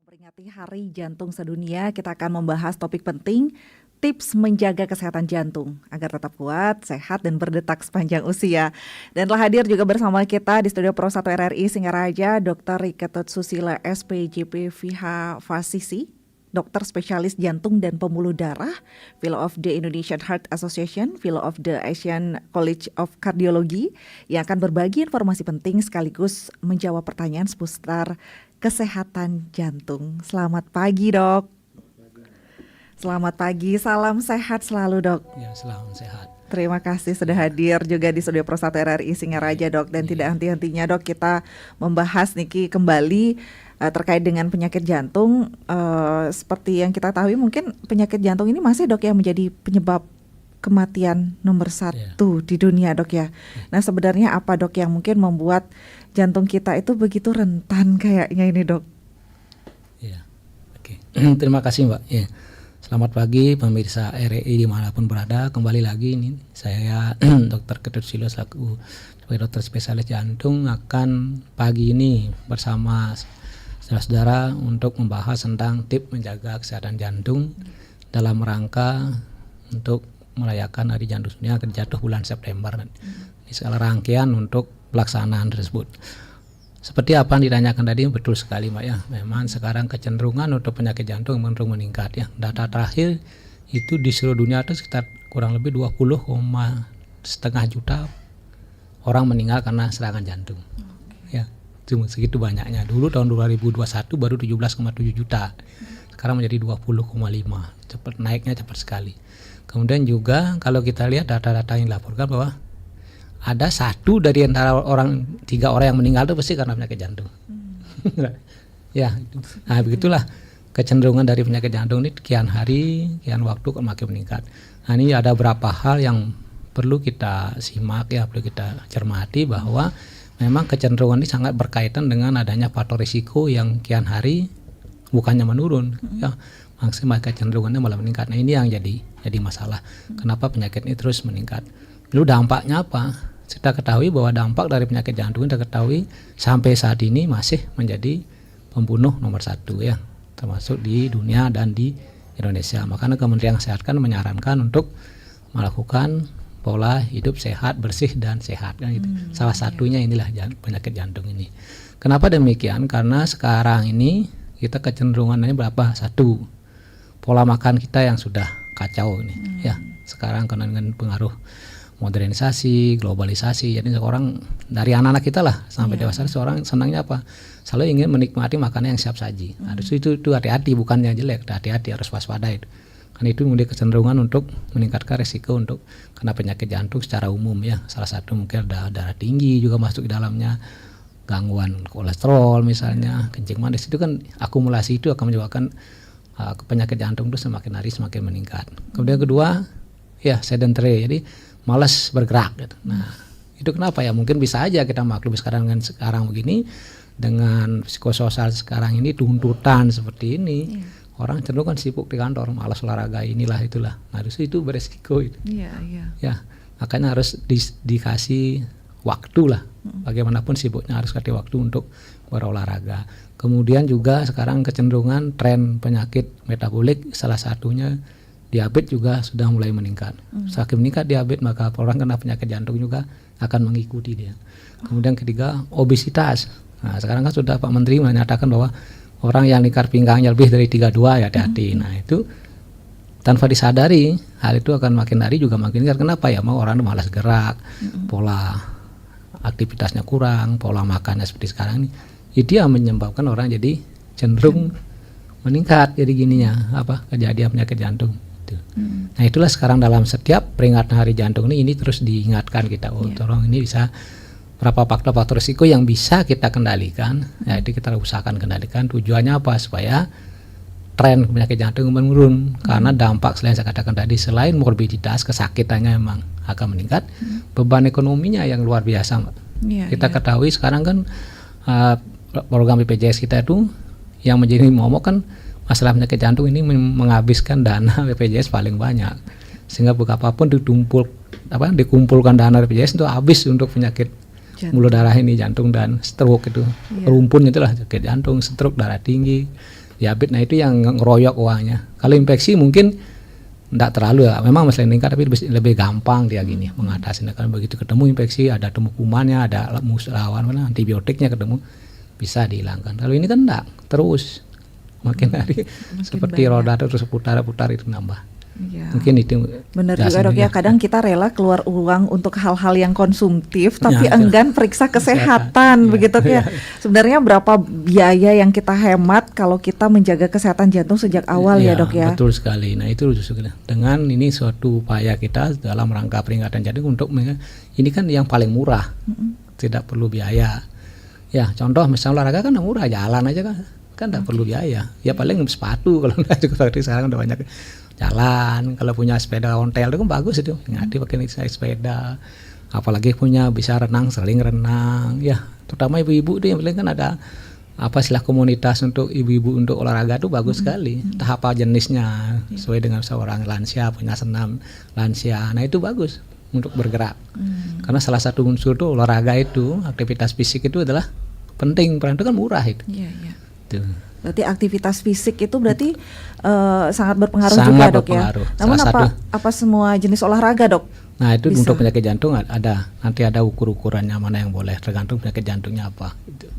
Memperingati Hari Jantung Sedunia, kita akan membahas topik penting, tips menjaga kesehatan jantung agar tetap kuat, sehat, dan berdetak sepanjang usia. Dan telah hadir juga bersama kita di studio Pro 1 RRI Singaraja, Dr. Rike Susila SPJP VH Fasisi, dokter spesialis jantung dan pembuluh darah, Fellow of the Indonesian Heart Association, Fellow of the Asian College of Cardiology, yang akan berbagi informasi penting sekaligus menjawab pertanyaan seputar kesehatan jantung. Selamat pagi, Dok. Selamat pagi, salam sehat selalu, Dok. Ya, selamat sehat. Terima kasih sudah hadir juga di studio Pro 1 RRI Singaraja, Dok. Dan tidak henti-hentinya, Dok, kita membahas niki kembali terkait dengan penyakit jantung. Seperti yang kita tahu, mungkin penyakit jantung ini masih, Dok, yang menjadi penyebab kematian nomor 1 di dunia, Dok, ya. Nah, sebenarnya apa, Dok, yang mungkin membuat jantung kita itu begitu rentan kayaknya ini, Dok? Ya, oke. Terima kasih, Mbak. Ya. Selamat pagi pemirsa RRI dimanapun berada. Kembali lagi ini saya Dr. Ketut Silo selaku sebagai dokter spesialis jantung akan pagi ini bersama saudara-saudara untuk membahas tentang tips menjaga kesehatan jantung dalam rangka untuk merayakan Hari Jantung Sedunia akan jatuh bulan September. Ini segala rangkaian untuk pelaksanaan tersebut. Seperti apa yang ditanyakan tadi, betul sekali, Mbak, ya. Memang sekarang kecenderungan untuk penyakit jantung meningkat, ya. Data terakhir itu di seluruh dunia itu sekitar kurang lebih 20,5 juta orang meninggal karena serangan jantung. Ya, cuma segitu banyaknya. Dulu tahun 2021 baru 17,7 juta. Sekarang menjadi 20,5. Cepat naiknya, cepat sekali. Kemudian juga kalau kita lihat data-data yang dilaporkan bahwa ada 1 dari antara 3 orang yang meninggal itu pasti karena penyakit jantung. Ya, nah begitulah kecenderungan dari penyakit jantung ini kian hari, kian waktu makin meningkat. Nah, ini ada beberapa hal yang perlu kita simak, ya, perlu kita cermati bahwa memang kecenderungan ini sangat berkaitan dengan adanya faktor risiko yang kian hari bukannya menurun, ya, maksimal kecenderungannya malah meningkat. Nah, ini yang jadi masalah. Kenapa penyakit ini terus meningkat? Lalu dampaknya apa? Kita ketahui bahwa dampak dari penyakit jantung kita ketahui sampai saat ini masih menjadi pembunuh nomor 1, ya, termasuk di dunia dan di Indonesia. Makanya Kementerian Kesehatan menyarankan untuk melakukan pola hidup sehat, bersih dan sehat, kan gitu. Salah satunya inilah penyakit jantung ini. Kenapa demikian? Karena sekarang ini kita kecenderungannya berapa? 1, pola makan kita yang sudah kacau ini, ya. Sekarang karena dengan pengaruh modernisasi, globalisasi, jadi seorang dari anak-anak kita lah sampai dewasa seorang senangnya apa? Selalu ingin menikmati makanan yang siap saji. Nah, itu hati-hati, bukan yang jelek, hati-hati, harus waspada itu. Karena itu memiliki kecenderungan untuk meningkatkan risiko untuk kena penyakit jantung secara umum, ya. Salah satu mungkin darah tinggi juga masuk di dalamnya, gangguan kolesterol misalnya, kencing manis, itu kan akumulasi itu akan menyebabkan penyakit jantung itu semakin hari semakin meningkat. Kemudian kedua, ya, sedentary, jadi malas bergerak, gitu. Nah, itu kenapa, ya? Mungkin bisa aja kita maklum sekarang begini dengan psikososial sekarang ini, tuntutan seperti ini, orang cenderung kan sibuk di kantor, malas olahraga, inilah itulah. Nah, itu beresiko itu. Ya, makanya harus dikasih waktu lah. Bagaimanapun sibuknya harus kasih waktu untuk berolahraga. Kemudian juga sekarang kecenderungan tren penyakit metabolik, salah satunya diabetes juga sudah mulai meningkat. Semakin meningkat diabetes, maka orang kena penyakit jantung juga akan mengikuti dia. Kemudian ketiga, obesitas. Nah, sekarang kan sudah Pak Menteri menyatakan bahwa orang yang lingkar pinggangnya lebih dari 32, ya, hati-hati. Nah, itu tanpa disadari hal itu akan makin hari juga makin meningkat. Kenapa, ya? Mau orang malas gerak, pola aktivitasnya kurang, pola makannya seperti sekarang ini, itu yang menyebabkan orang jadi cenderung meningkat. Jadi gininya kejadian penyakit jantung. Nah, itulah sekarang dalam setiap peringatan Hari Jantung ini terus diingatkan kita, tolong ini bisa berapa faktor risiko yang bisa kita kendalikan, ya, itu kita usahakan kendalikan. Tujuannya apa? Supaya tren penyakit jantung menurun, karena dampak selain saya katakan tadi, selain morbiditas, kesakitannya memang akan meningkat, beban ekonominya yang luar biasa, Mbak. Kita ketahui sekarang kan program BPJS kita itu yang menjadi momok kan masalah penyakit jantung ini menghabiskan dana BPJS paling banyak, sehingga apapun dikumpulkan dana BPJS itu habis untuk penyakit mulut darah ini, jantung dan stroke itu. Rumpun itulah penyakit jantung, stroke, darah tinggi, diabetes. Nah itu yang ngeroyok uangnya. Kalau infeksi mungkin enggak terlalu ya, memang masih meningkat tapi lebih gampang dia gini mengatasinya. Kalau begitu ketemu infeksi, ada temu kumannya, ada lawan antibiotiknya ketemu, bisa dihilangkan. Kalau ini kan enggak, terus makin hari seperti banyak. roda terus putar-putar itu nambah. Ya. Mungkin itu Benar juga dok ya, kadang kita rela keluar uang untuk hal-hal yang konsumtif tapi Ya, enggan periksa kesehatan ya, begitu ya. Sebenarnya berapa biaya yang kita hemat kalau kita menjaga kesehatan jantung sejak awal ya dok ya. Betul sekali. Nah itu justru dengan ini suatu upaya kita dalam rangka peringatan jantung untuk ini kan yang paling murah, tidak perlu biaya. Ya contoh misalnya olahraga kan murah, jalan aja kan tidak perlu biaya. Ya paling sepatu kalau nggak juga sekarang udah banyak jalan. Kalau punya sepeda ontel itu kan bagus itu, nggak pakai sepeda. Apalagi punya bisa renang, sering renang. Ya terutama ibu-ibu itu yang paling kan ada istilah komunitas untuk ibu-ibu untuk olahraga itu bagus sekali. Entah apa jenisnya sesuai dengan seorang lansia punya senam lansia. Nah itu bagus untuk bergerak. Karena salah satu unsur tuh olahraga itu, aktivitas fisik itu adalah penting. Peran itu kan murah itu. Iya, iya. Tuh. Berarti aktivitas fisik itu berarti sangat berpengaruh Sangat juga dok berpengaruh. ya. Namun Salah apa semua jenis olahraga dok? Nah itu bisa? untuk penyakit jantung nanti ada ukur-ukurannya mana yang boleh, tergantung penyakit jantungnya apa. Gitu.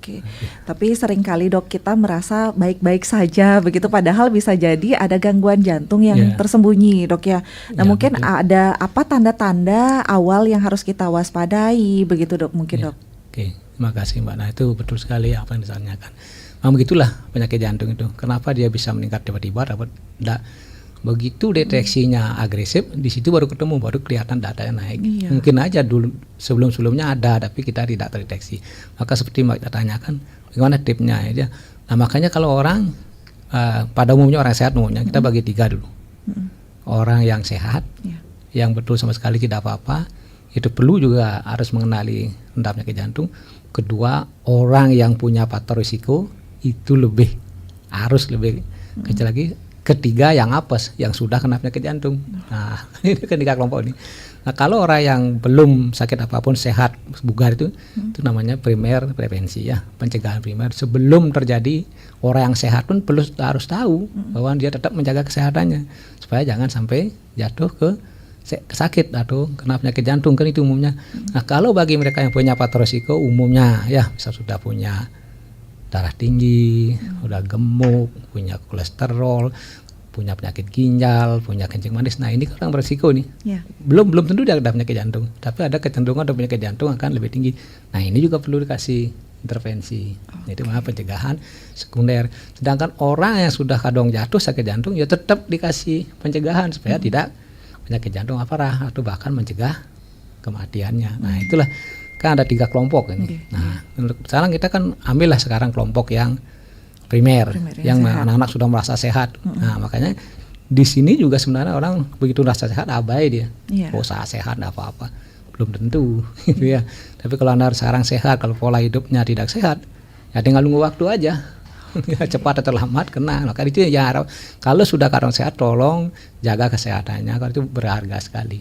Oke. Tapi seringkali dok kita merasa baik-baik saja begitu, padahal bisa jadi ada gangguan jantung yang tersembunyi dok ya. Nah mungkin betul. ada apa tanda-tanda awal yang harus kita waspadai begitu dok mungkin dok? Oke, terima kasih Mbak. Nah itu betul sekali apa yang ditanyakan. Nah begitulah penyakit jantung itu. Kenapa dia bisa meningkat tiba-tiba? Begitu deteksinya agresif, di situ baru ketemu, baru kelihatan datanya naik. Iya. Mungkin aja dulu sebelum-sebelumnya ada, tapi kita tidak terdeteksi. Maka seperti Mbak tanyakan, bagaimana tipsnya ya? Nah makanya kalau orang pada umumnya orang sehat umumnya kita bagi 3 dulu. Orang yang sehat, yang betul sama sekali tidak apa-apa, itu perlu juga harus mengenali tentang penyakit jantung. Kedua, orang yang punya faktor risiko itu harus lebih kecil lagi. Ketiga yang apes, yang sudah kena penyakit jantung. Nah ini kan 3 kelompok ini. Nah kalau orang yang belum sakit apapun, sehat, bugar itu namanya primer prevensi ya, pencegahan primer. Sebelum terjadi, orang yang sehat pun harus tahu bahwa dia tetap menjaga kesehatannya supaya jangan sampai jatuh ke sakit atau kena penyakit jantung, kan itu umumnya. Nah kalau bagi mereka yang punya faktor risiko umumnya ya bisa sudah punya darah tinggi, udah gemuk, punya kolesterol, punya penyakit ginjal, punya kencing manis. Nah ini orang berisiko nih. Belum tentu dia ada penyakit jantung, tapi ada kecenderungan ada penyakit jantung akan lebih tinggi. Nah ini juga perlu dikasih intervensi. Itu malah pencegahan sekunder. Sedangkan orang yang sudah kadang jatuh sakit jantung ya tetap dikasih pencegahan supaya tidak penyakit jantung parah atau bahkan mencegah kematiannya. Nah itulah kan ada 3 kelompok ini. Nah sekarang kita kan ambillah sekarang kelompok yang primer yang anak-anak sudah merasa sehat. Nah makanya di sini juga sebenarnya orang begitu merasa sehat abai dia. Usaha sehat enggak apa-apa, belum tentu gitu ya. Tapi kalau Anda sekarang sehat, kalau pola hidupnya tidak sehat, ya tinggal nunggu waktu aja. Cepat atau lambat kena. Maka itu ya kalau sudah kadang sehat tolong jaga kesehatannya, kalau itu berharga sekali.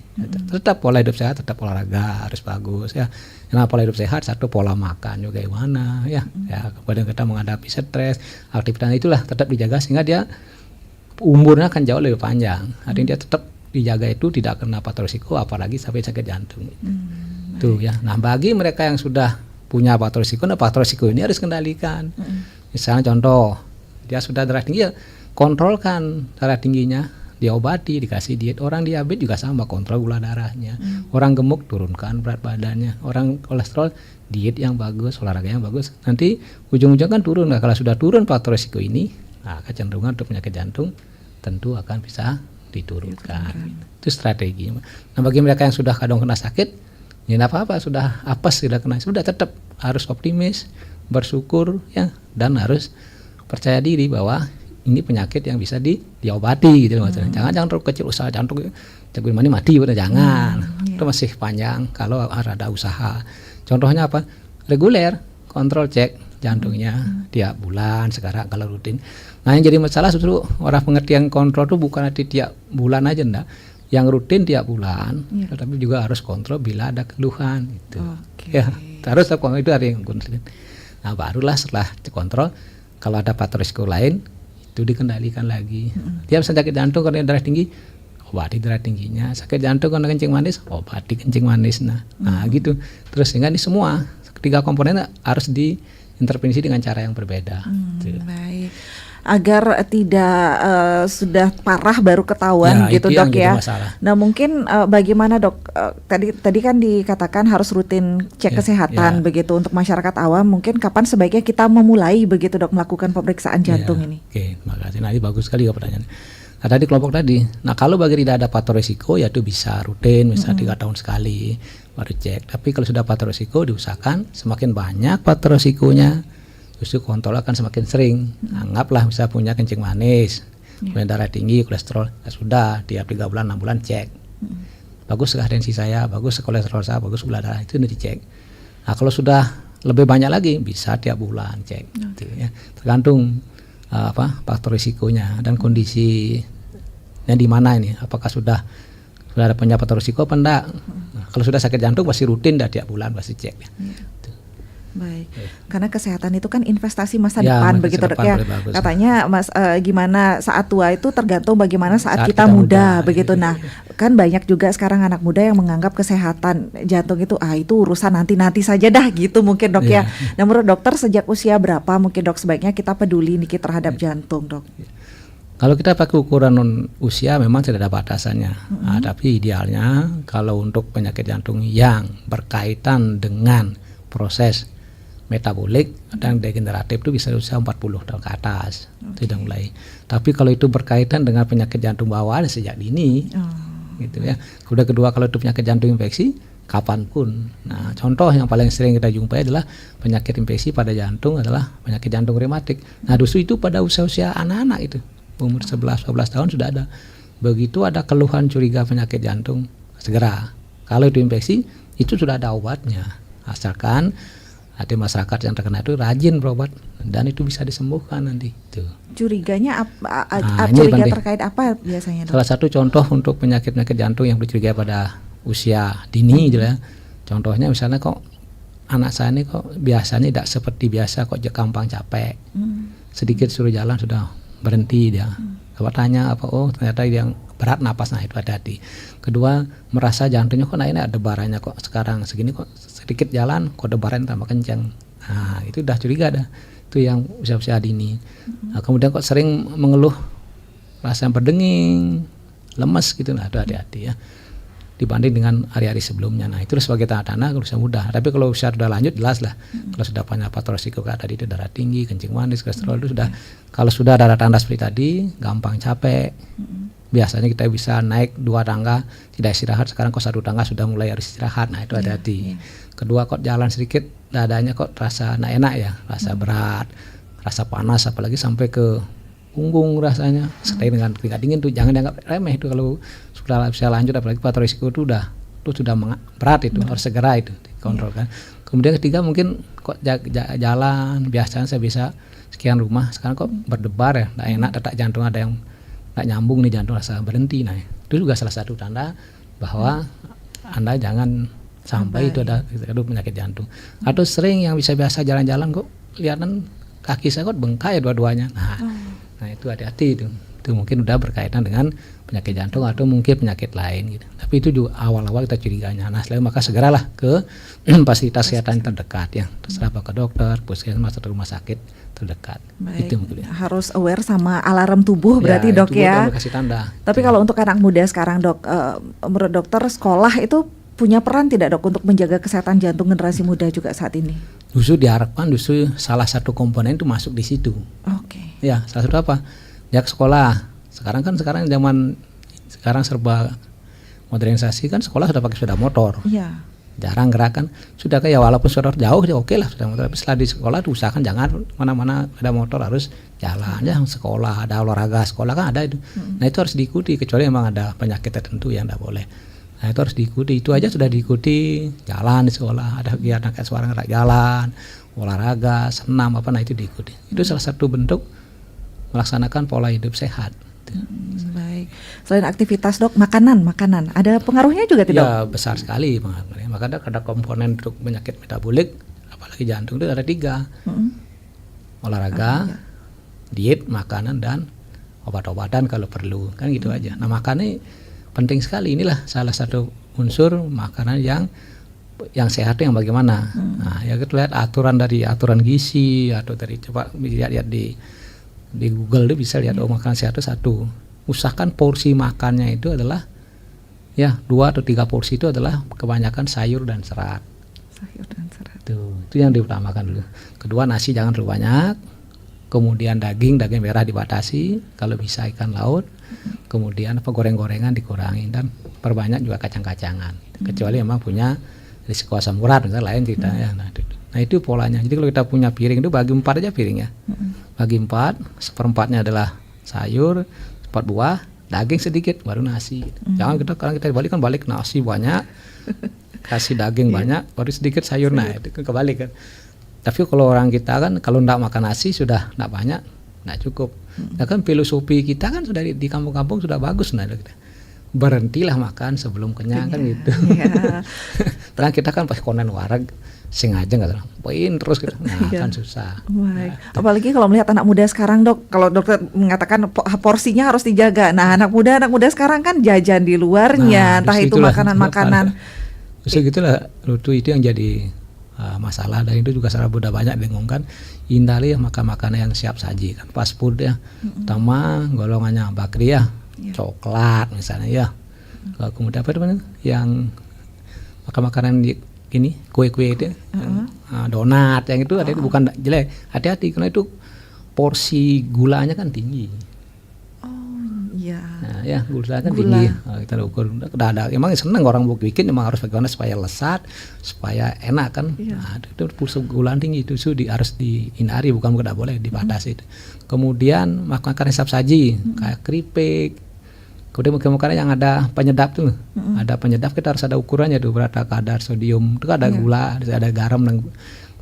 Tetap pola hidup sehat, tetap olahraga harus bagus ya. Karena pola hidup sehat, satu pola makan juga gimana ya. Ya kemudian kita menghadapi stres, aktivitas itulah tetap dijaga sehingga dia umurnya akan jauh lebih panjang. Artinya dia tetap dijaga itu tidak kena faktor risiko apalagi sampai sakit jantung. Tuh ya. Nah bagi mereka yang sudah punya faktor risiko, nah faktor risiko ini harus kendalikan. Misalnya contoh, dia sudah darah tinggi ya kontrolkan darah tingginya, diobati, dikasih diet. Orang diabetes juga sama, kontrol gula darahnya. Orang gemuk turunkan berat badannya. Orang kolesterol diet yang bagus, olahraga yang bagus. Nanti ujung-ujungnya kan turun. Nah, kalau sudah turun faktor risiko ini, nah, kecenderungan untuk penyakit jantung tentu akan bisa diturunkan. Itu strategi. Nah bagi mereka yang sudah kadang kena sakit, ya tidak apa-apa, sudah apes, sudah kena, sudah tetap harus optimis, bersyukur ya, dan harus percaya diri bahwa ini penyakit yang bisa diobati gitu loh. Jangan terlalu kecil usaha jantung ini mati udah jangan. Itu masih panjang kalau ada usaha. Contohnya apa? Reguler kontrol cek jantungnya tiap bulan sekarang kalau rutin. Nah yang jadi masalah justru orang pengertian kontrol itu bukan nanti tiap bulan aja enggak. Yang rutin tiap bulan, tetapi juga harus kontrol bila ada keluhan itu. Ya, harus itu ada yang kontrol. Nah barulah setelah kontrol, kalau ada faktor risiko lain itu dikendalikan lagi. Dia sakit jantung karena darah tinggi, obati darah tingginya. Sakit jantung karena kencing manis, obati kencing manis. Nah gitu. Terus sehingga ini semua 3 komponen harus diintervensi dengan cara yang berbeda. Baik. Agar tidak sudah parah baru ketahuan gitu dok ya. Nah mungkin bagaimana dok? Tadi kan dikatakan harus rutin cek kesehatan begitu untuk masyarakat awam. Mungkin kapan sebaiknya kita memulai begitu dok melakukan pemeriksaan jantung ini? Oke, terima kasih. Nah ini bagus sekali pertanyaan. Nah, tadi kelompok tadi. Nah kalau bagi tidak ada faktor risiko ya itu bisa rutin, misalnya 3 tahun sekali baru cek. Tapi kalau sudah faktor risiko diusahakan semakin banyak faktor risikonya, justru kontrol akan semakin sering. Anggaplah bisa punya kencing manis, kemudian darah tinggi, kolesterol, ya sudah tiap 3 bulan 6 bulan cek. Bagus tensi saya, bagus kolesterol saya, bagus gula darah, itu dicek. Nah kalau sudah lebih banyak lagi bisa tiap bulan cek. Gitu, ya. Tergantung faktor risikonya dan kondisinya di mana ini. Apakah sudah ada punya faktor risiko apa enggak? Nah, kalau sudah sakit jantung pasti rutin dah tiap bulan pasti cek. Baik, karena kesehatan itu kan investasi masa depan begitu dok ya. Katanya Mas gimana saat tua itu tergantung bagaimana saat kita muda begitu. Nah kan banyak juga sekarang anak muda yang menganggap kesehatan jantung itu itu urusan nanti saja dah gitu mungkin dok ya. Nah menurut dokter sejak usia berapa mungkin dok sebaiknya kita peduli nih terhadap jantung dok? Kalau kita pakai ukuran usia memang tidak ada batasannya. Nah, tapi idealnya kalau untuk penyakit jantung yang berkaitan dengan proses metabolik dan degeneratif itu bisa usia 40 tahun ke atas tidak mulai. Tapi kalau itu berkaitan dengan penyakit jantung bawaan sejak dini, gitu ya. Kemudian kedua kalau itu penyakit jantung infeksi kapanpun. Nah contoh yang paling sering kita jumpai adalah penyakit infeksi pada jantung adalah penyakit jantung rematik. Nah justru itu pada usia-usia anak-anak itu umur 11-12 tahun sudah ada. Begitu ada keluhan curiga penyakit jantung segera. Kalau itu infeksi itu sudah ada obatnya. Asalkan ada masyarakat yang terkena itu rajin berobat dan itu bisa disembuhkan nanti. Curiganya curiga terkait apa biasanya dok? Salah satu contoh untuk penyakit-penyakit jantung yang dicurigai pada usia dini gitu ya. Contohnya misalnya kok anak saya ini kok biasanya tidak seperti biasa kok gampang capek. Sedikit suruh jalan sudah berhenti dia. Kalau tanya ternyata yang berat napas, nah itu hati-hati. Kedua merasa jantungnya kok ada debarannya kok sekarang segini kok sedikit jalan kok debaran tambah kencang. Nah itu udah curiga dah. Itu yang usia-usia dini. Nah, kemudian kok sering mengeluh rasa berdenging, lemes gitu, nah itu hati-hati ya. Dibanding dengan hari-hari sebelumnya. Nah itu sebagai tanda-tanda kalau usia muda. Tapi kalau usia sudah lanjut jelas lah. Kalau sudah banyak faktor risiko kayak tadi itu darah tinggi, kencing manis, kolesterol itu sudah. Kalau sudah ada tanda seperti tadi, gampang capek. Biasanya kita bisa naik 2 tangga tidak istirahat. Sekarang kok 1 tangga sudah mulai harus istirahat. Nah itu hati-hati. Kedua kok jalan sedikit dadanya kok rasa enak ya, rasa berat, rasa panas, apalagi sampai ke punggung rasanya. Setelah dengan keringat dingin tuh jangan dianggap remeh itu kalau sudah bisa lanjut, apalagi faktor risiko itu sudah berat itu harus segera itu dikontrol kan. Kemudian ketiga mungkin kok jalan biasanya saya bisa sekian rumah sekarang kok berdebar ya, tidak enak detak jantung ada yang tidak nyambung nih jantung rasa berhenti. Nah itu juga salah satu tanda bahwa Anda jangan sampai itu ada penyakit jantung. Atau sering yang bisa biasa jalan-jalan kok kelihatan kaki saya kok bengkak ya dua-duanya. Nah itu hati-hati itu mungkin udah berkaitan dengan penyakit jantung atau mungkin penyakit lain gitu. Tapi itu juga awal-awal kita curiganya. Nah setelah maka segeralah ke fasilitas kesehatan terdekat ya. Terserah ke dokter, puskesmas atau rumah sakit terdekat. Baik, itu mungkin. Harus aware sama alarm tubuh berarti dok ya. Kasih tanda. Tapi kalau untuk anak muda sekarang dok, menurut dokter sekolah itu punya peran tidak dok untuk menjaga kesehatan jantung generasi muda juga saat ini? Justru diharapkan salah satu komponen itu masuk di situ. Oke. Ya salah satu apa? Ya ke sekolah. Sekarang zaman serba modernisasi kan sekolah sudah pakai sepeda motor. Iya. Jarang gerakan. Sudah kayak walaupun sudah jauh ya oke lah sepeda motor. Tapi setelah di sekolah diusahakan jangan mana-mana sepeda motor harus jalan ya sekolah, ada olahraga sekolah kan ada itu. Nah itu harus diikuti kecuali memang ada penyakit tertentu yang tidak boleh. Nah itu harus diikuti. Itu aja sudah diikuti. Jalan di sekolah ada kegiatan kayak suara gerak jalan, olahraga, senam nah itu diikuti. Itu salah satu bentuk melaksanakan pola hidup sehat. Baik. Selain aktivitas dok, makanan ada pengaruhnya juga tidak? Ya besar sekali pengaruhnya. Maka ada komponen untuk penyakit metabolik, apalagi jantung itu ada 3. Olahraga, diet, makanan dan obat-obatan kalau perlu, kan gitu aja. Nah, makannya penting sekali. Inilah salah satu unsur makanan yang sehat yang bagaimana. Nah, ya kita lihat aturan gizi atau dari coba lihat di Google itu bisa lihat makanan sehat itu satu. Usahakan porsi makannya itu adalah ya 2 atau 3 porsi itu adalah kebanyakan sayur dan serat. Sayur dan serat. Itu yang diutamakan dulu. Kedua, nasi jangan terlalu banyak. Kemudian daging merah dibatasi, kalau bisa ikan laut. Kemudian goreng-gorengan dikurangi dan perbanyak juga kacang-kacangan. Kecuali memang punya risiko asam urat misalnya lain ceritanya. Nah, itu polanya. Jadi kalau kita punya piring itu bagi 4 aja piringnya. Bagi 4, seperempatnya adalah sayur, 4 buah, daging sedikit, baru nasi. Jangan kita balik nasi banyak, kasih daging banyak, baru sedikit sayur. Nah, itu kan kebalik kan. Tapi kalau orang kita kan kalau enggak makan nasi sudah enggak banyak, enggak cukup. Nah, kan filosofi kita kan sudah di kampung-kampung sudah bagus. Nah, berhentilah makan sebelum kenyang kan gitu. Terang kita kan pas konen wareg sengaja nggak poin terus gitu. Nah, kan susah. Baik. Apalagi kalau melihat anak muda sekarang, Dok. Kalau dokter mengatakan porsinya harus dijaga. Nah, anak muda sekarang kan jajan di luarnya, entah itu makanan-makanan. Justru gitulah itu yang jadi masalah, dan itu juga salah mudah banyak bingung kan. Hindari makan makanan yang siap saji kan, fast food ya, terutama golongannya bakri ya, coklat misalnya ya. Kemudian apa namanya yang makan makanan ini kue-kue itu, donat yang itu ada itu bukan jelek, hati-hati karena itu porsi gulanya kan tinggi. Iya. Nah, ya gula kan tinggi. Nah, kita ukur. Ada emang seneng orang bikin, emang harus bagaimana supaya lesat, supaya enak kan. Nah, itu pulsa gula tinggi itu harus dihindari, bukan tidak boleh dibatasi. Kemudian makan hisap saji kayak keripik. Kemudian makanan yang ada penyedap tuh. Ada penyedap, kita harus ada ukurannya tuh, berapa kadar sodium. Itu ada gula, ada garam dan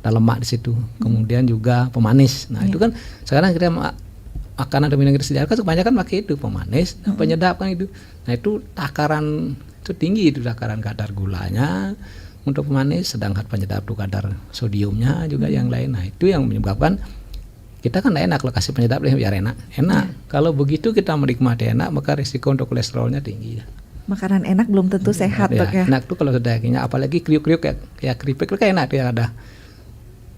lemak di situ. Kemudian juga pemanis. Nah, itu kan sekarang kita makanan dan minuman kita kan kebanyakan pakai itu pemanis, penyedap kan itu. Nah, itu takaran itu tinggi, itu takaran kadar gulanya untuk pemanis, sedangkan penyedap itu kadar sodiumnya juga yang lain. Nah, itu yang menyebabkan kita kan enak kalau kasih penyedap biar enak. Kalau begitu kita menikmati enak, maka risiko untuk kolesterolnya tinggi. Makanan enak belum tentu sehat, Dok ya. Enak tuh kalau dagingnya, apalagi kriuk-kriuk kayak keripik itu kan enak, dia ada.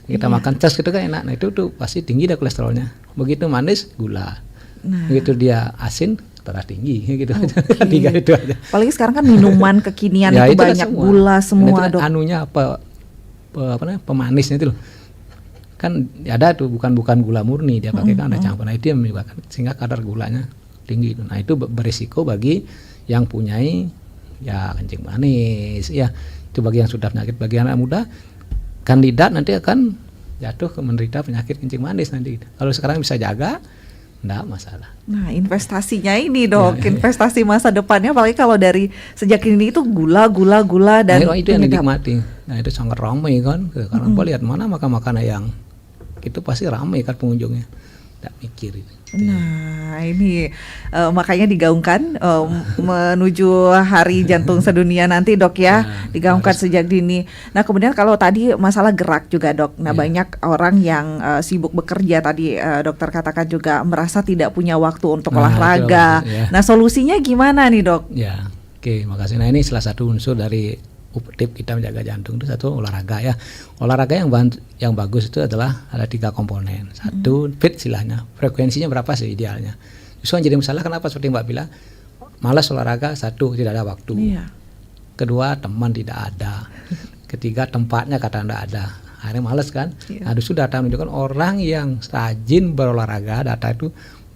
Kita makan cas gitu kan enak. Nah, itu tuh pasti tinggi dah kolesterolnya. Begitu manis, gula. Begitu dia asin, darah tinggi gitu. Tiga itu aja. Apalagi sekarang kan minuman kekinian itu banyak gula semua, Dok. Anunya apa namanya, pemanisnya itu loh. Kan ada tuh bukan gula murni, dia pakai kan ada campuran. Nah, itu yang menyebabkan sehingga kadar gulanya tinggi. Nah, itu berisiko bagi yang punyai ya kencing manis ya. Itu bagi yang sudah penyakit. Bagi anak muda kandidat nanti akan jatuh ke menderita penyakit kencing manis nanti. Kalau sekarang bisa jaga, enggak masalah. Nah, investasinya ini, Dok, investasi masa depannya, apalagi kalau dari sejak ini itu gula dan itu yang dinikmati. Nah, itu sangat ramai kan. Karena lihat mana makanan yang itu pasti ramai kan pengunjungnya. Enggak mikir itu. Nah, ini makanya digaungkan menuju Hari Jantung Sedunia nanti, Dok ya, digaungkan sejak dini. Nah, kemudian kalau tadi masalah gerak juga, Dok. Nah, banyak orang yang sibuk bekerja tadi, dokter katakan juga merasa tidak punya waktu untuk olahraga. Nah, solusinya gimana nih, Dok? Ya, oke, makasih. Nah, ini salah satu unsur dari tip kita menjaga jantung itu satu olahraga ya. Olahraga yang bagus itu adalah ada 3 komponen. Satu fit istilahnya, frekuensinya berapa sih idealnya. Justru yang jadi masalah kenapa seperti Mbak bilang, malas olahraga, satu tidak ada waktu. Kedua, teman tidak ada. Ketiga, tempatnya kata tidak ada. Akhirnya malas kan. Nah, sudah data menunjukkan orang yang rajin berolahraga, data itu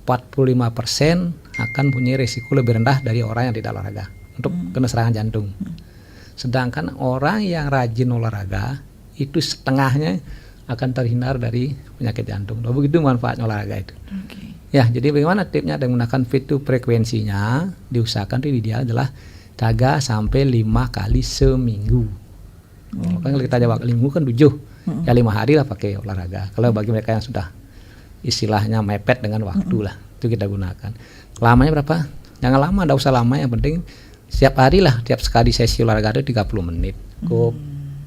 45% akan punya risiko lebih rendah dari orang yang tidak olahraga untuk kena serangan jantung. Sedangkan orang yang rajin olahraga itu setengahnya akan terhindar dari penyakit jantung. Nah, begitu manfaatnya olahraga itu. Ya, jadi bagaimana tipnya dengan menggunakan fit itu frekuensinya diusahakan itu ideal adalah 3 sampai 5 kali seminggu. Kan kalau kita jawab minggu kan 7. Ya 5 hari lah pakai olahraga. Kalau bagi mereka yang sudah istilahnya mepet dengan waktu lah, itu kita gunakan. Lamanya berapa? Jangan lama, enggak usah lama, yang penting setiap hari lah, tiap sekali sesi olahraga itu 30 menit.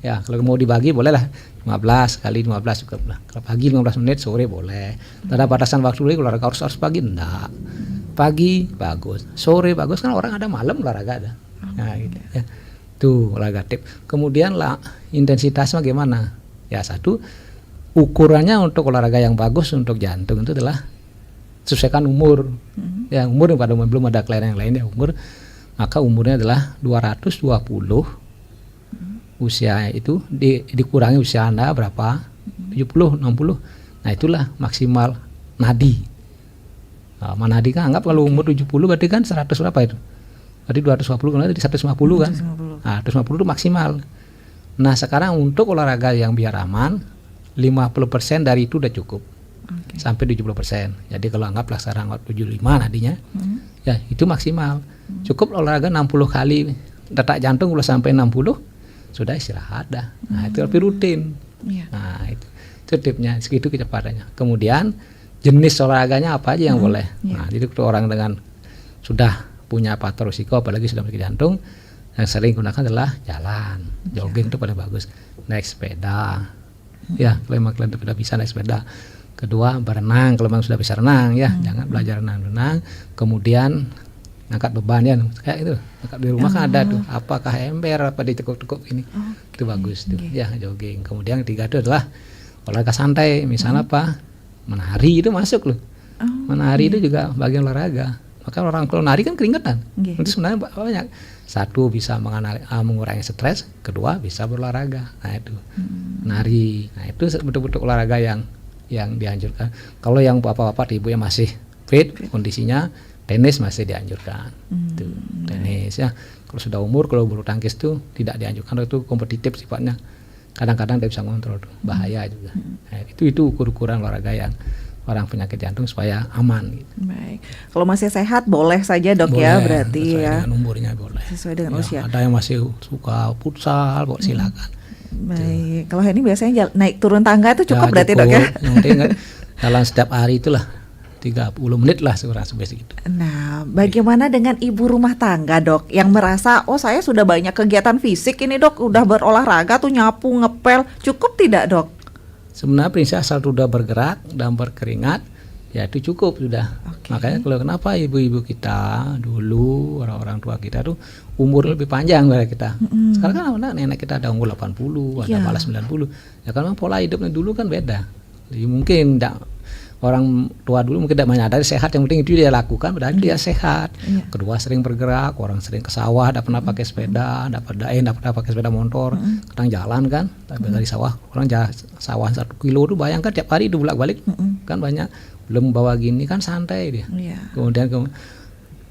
Ya, kalau mau dibagi bolehlah 15 kali 15 cukup lah. Kalau pagi 15 menit, sore boleh. Tidak ada batasan waktu lagi olahraga harus pagi, enggak. Pagi bagus, sore bagus, kan orang ada malam olahraga ada. Nah, gitu ya. Tuh olahraga tip. Kemudian lah intensitasnya gimana? Ya satu, ukurannya untuk olahraga yang bagus untuk jantung itu adalah sesuaikan umur. Ya umur pada belum ada kelainan yang lainnya umur, maka umurnya adalah 220. Usia itu dikurangi usia Anda berapa? 70, 60. Nah, itulah maksimal nadi. Nah, nadi kan anggap kalau umur 70 berarti kan 100 berapa itu? Berarti 220 kan jadi 150 kan? 150. Nah, 150 itu maksimal. Nah, sekarang untuk olahraga yang biar aman 50% dari itu udah cukup. Sampai 70%. Jadi kalau anggaplah sekarang 75 nadinya. Ya, itu maksimal. Cukup olahraga 60 kali. Detak jantung kalau sampai 60 sudah istirahat dah. Nah, itu lebih rutin. Nah, itu tipsnya, segitu kecepatannya. Kemudian jenis olahraganya apa aja yang boleh. Nah, jadi untuk orang dengan sudah punya faktor risiko apalagi sudah memiliki jantung, yang sering gunakan adalah jalan, jogging itu paling bagus. Naik sepeda. Ya, kalau memang kalian sudah bisa naik sepeda. Kedua, berenang kalau memang sudah bisa renang ya, jangan belajar renang. Kemudian angkat beban ya, kayak itu angkat di rumah kan ada tuh, apakah ember apa ditekuk-tekuk ini, itu bagus tuh ya, jogging. Kemudian ketiga itu adalah olahraga santai, misalnya apa, menari itu masuk loh. Menari itu juga bagian olahraga. Maka orang kalau nari kan keringetan, nanti sebenarnya banyak. Satu bisa mengurangi stres, kedua bisa berolahraga. Nah itu nari, nah itu betul-betul olahraga yang dianjurkan. Kalau yang bapak-bapak ibu yang masih fit kondisinya, tenis masih dianjurkan. Tuh, tenis ya. Kalau sudah umur, kalau bulu tangkis tuh tidak dianjurkan, itu kompetitif sifatnya. Kadang-kadang dia bisa ngontrol tuh, bahaya juga. Nah, itu ukur-ukuran olahraga yang orang penyakit jantung supaya aman gitu. Baik. Kalau masih sehat boleh saja dok boleh, ya berarti sesuai ya. dengan umurnya boleh. Sesuai dengan Ya, usia. ada yang masih suka futsal, silakan. Baik. Kalau ini biasanya naik turun tangga itu cukup berarti cukup. dok ya. Yang penting jalan setiap hari itulah 30 menit lah sekurang sebesar itu. Nah, bagaimana dengan ibu rumah tangga dok yang merasa oh saya sudah banyak kegiatan fisik ini dok, udah berolahraga tuh nyapu ngepel, cukup tidak dok? Sebenarnya prinsip asal sudah bergerak dan berkeringat ya itu cukup sudah. Makanya kalau kenapa ibu-ibu kita dulu, orang-orang tua kita tuh umur lebih panjang dari kita. Sekarang kan nenek kita ada umur 80, ada malah 90. Ya kan memang pola hidupnya dulu kan beda. Jadi mungkin orang tua dulu mungkin tidak menyadari sehat, yang penting itu dia lakukan, berarti dia sehat. Kedua sering bergerak, orang sering ke sawah, tidak pernah pakai sepeda, tidak pernah pakai sepeda motor, kadang jalan kan, dari sawah, orang sawah 1 kilo itu bayangkan tiap hari itu bolak-balik, kan banyak, belum bawa gini kan santai dia. Kemudian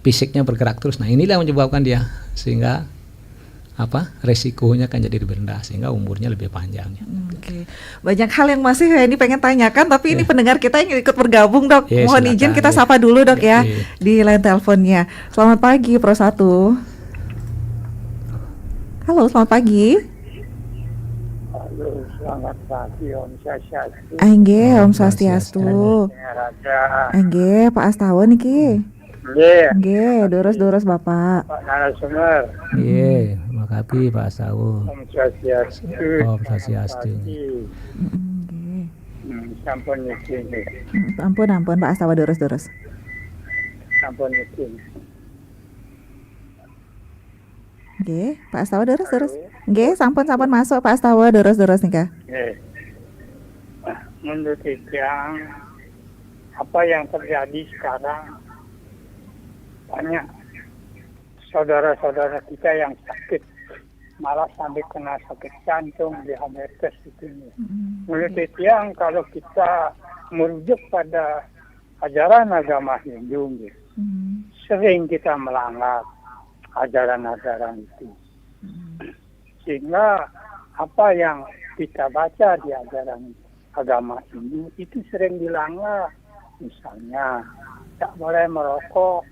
fisiknya bergerak terus, nah inilah yang menyebabkan dia sehingga resikonya kan jadi lebih rendah sehingga umurnya lebih panjang. Banyak hal yang masih ini pengen tanyakan tapi ini pendengar kita yang ikut bergabung dok. Mohon silakan, izin kita sapa dulu dok ya di line teleponnya. Selamat pagi Pro 1. Halo, selamat pagi. Halo, selamat pagi Om Swastiastu. Angge, Om Swastiastu. Angge, Pak Astawa niki. Nggih, durus-durus Bapak. Pak narasumber. Nggih, makasih Pak Astawa. Om Swastiastu. Om Swastiastu. Sampun niki. Ampun Pak Astawa durus-durus. Sampun niki. Nggih, Pak Astawa durus-durus. Nggih, sampun masuk Pak Astawa durus-durus nika. Nggih. Menurut yang apa yang terjadi sekarang, banyak saudara-saudara kita yang sakit, malah sampai kena sakit jantung, diabetes itu. Menurut yang kalau kita merujuk pada ajaran agama Hindu, sering kita melanggar ajaran-ajaran itu. Sehingga apa yang kita baca di ajaran agama Hindu itu sering dilanggar. Misalnya, tak boleh merokok,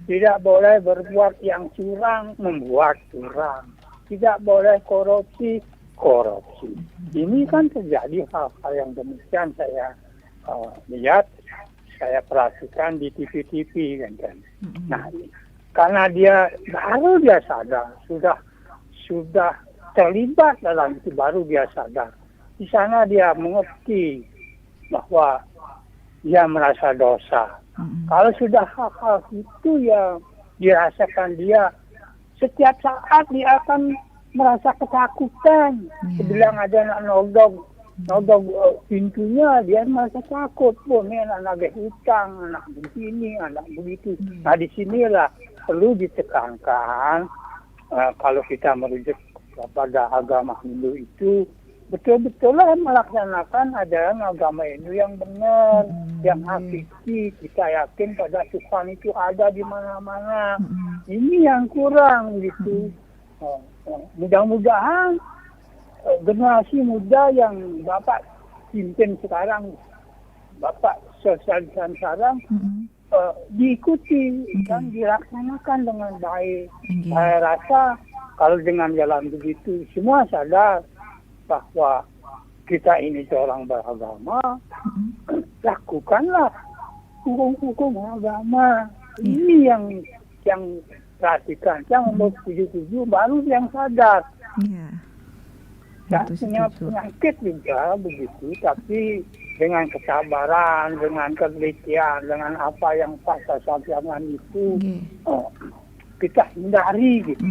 tidak boleh berbuat yang curang, membuat curang, tidak boleh korupsi. Ini kan terjadi hal-hal yang demikian saya lihat, saya perhatikan di TV kan. Nah, karena dia baru sadar, sudah terlibat dalam itu baru dia sadar. Di sana dia mengerti bahwa dia merasa dosa. Kalau sudah hal-hal itu yang dirasakan dia, setiap saat dia akan merasa ketakutan. Bilang ada anak nodong pintunya, dia merasa takut. Ini anak hutang, anak begini, anak begitu. Nah, disinilah perlu ditekankan kalau kita merujuk kepada agama Hindu itu betul-betullah melaksanakan ajaran agama Hindu yang benar, yang hakiki. Kita yakin pada Tuhan itu ada di mana-mana. Ini yang kurang gitu. Mudah-mudahan generasi muda yang Bapak pimpin sekarang, Bapak sosialisasi sekarang, diikuti dan dilaksanakan dengan baik. Saya rasa kalau dengan jalan begitu, semua sadar bahwa kita ini seorang beragama, lakukanlah hukum-hukum agama. Ini yang perhatikan. Yang umur 77 baru yang sadar. Dan punya penyakit juga begitu, tapi dengan kesabaran, dengan ketelitian, dengan apa yang Pak sampaikan itu, kita hindari gitu.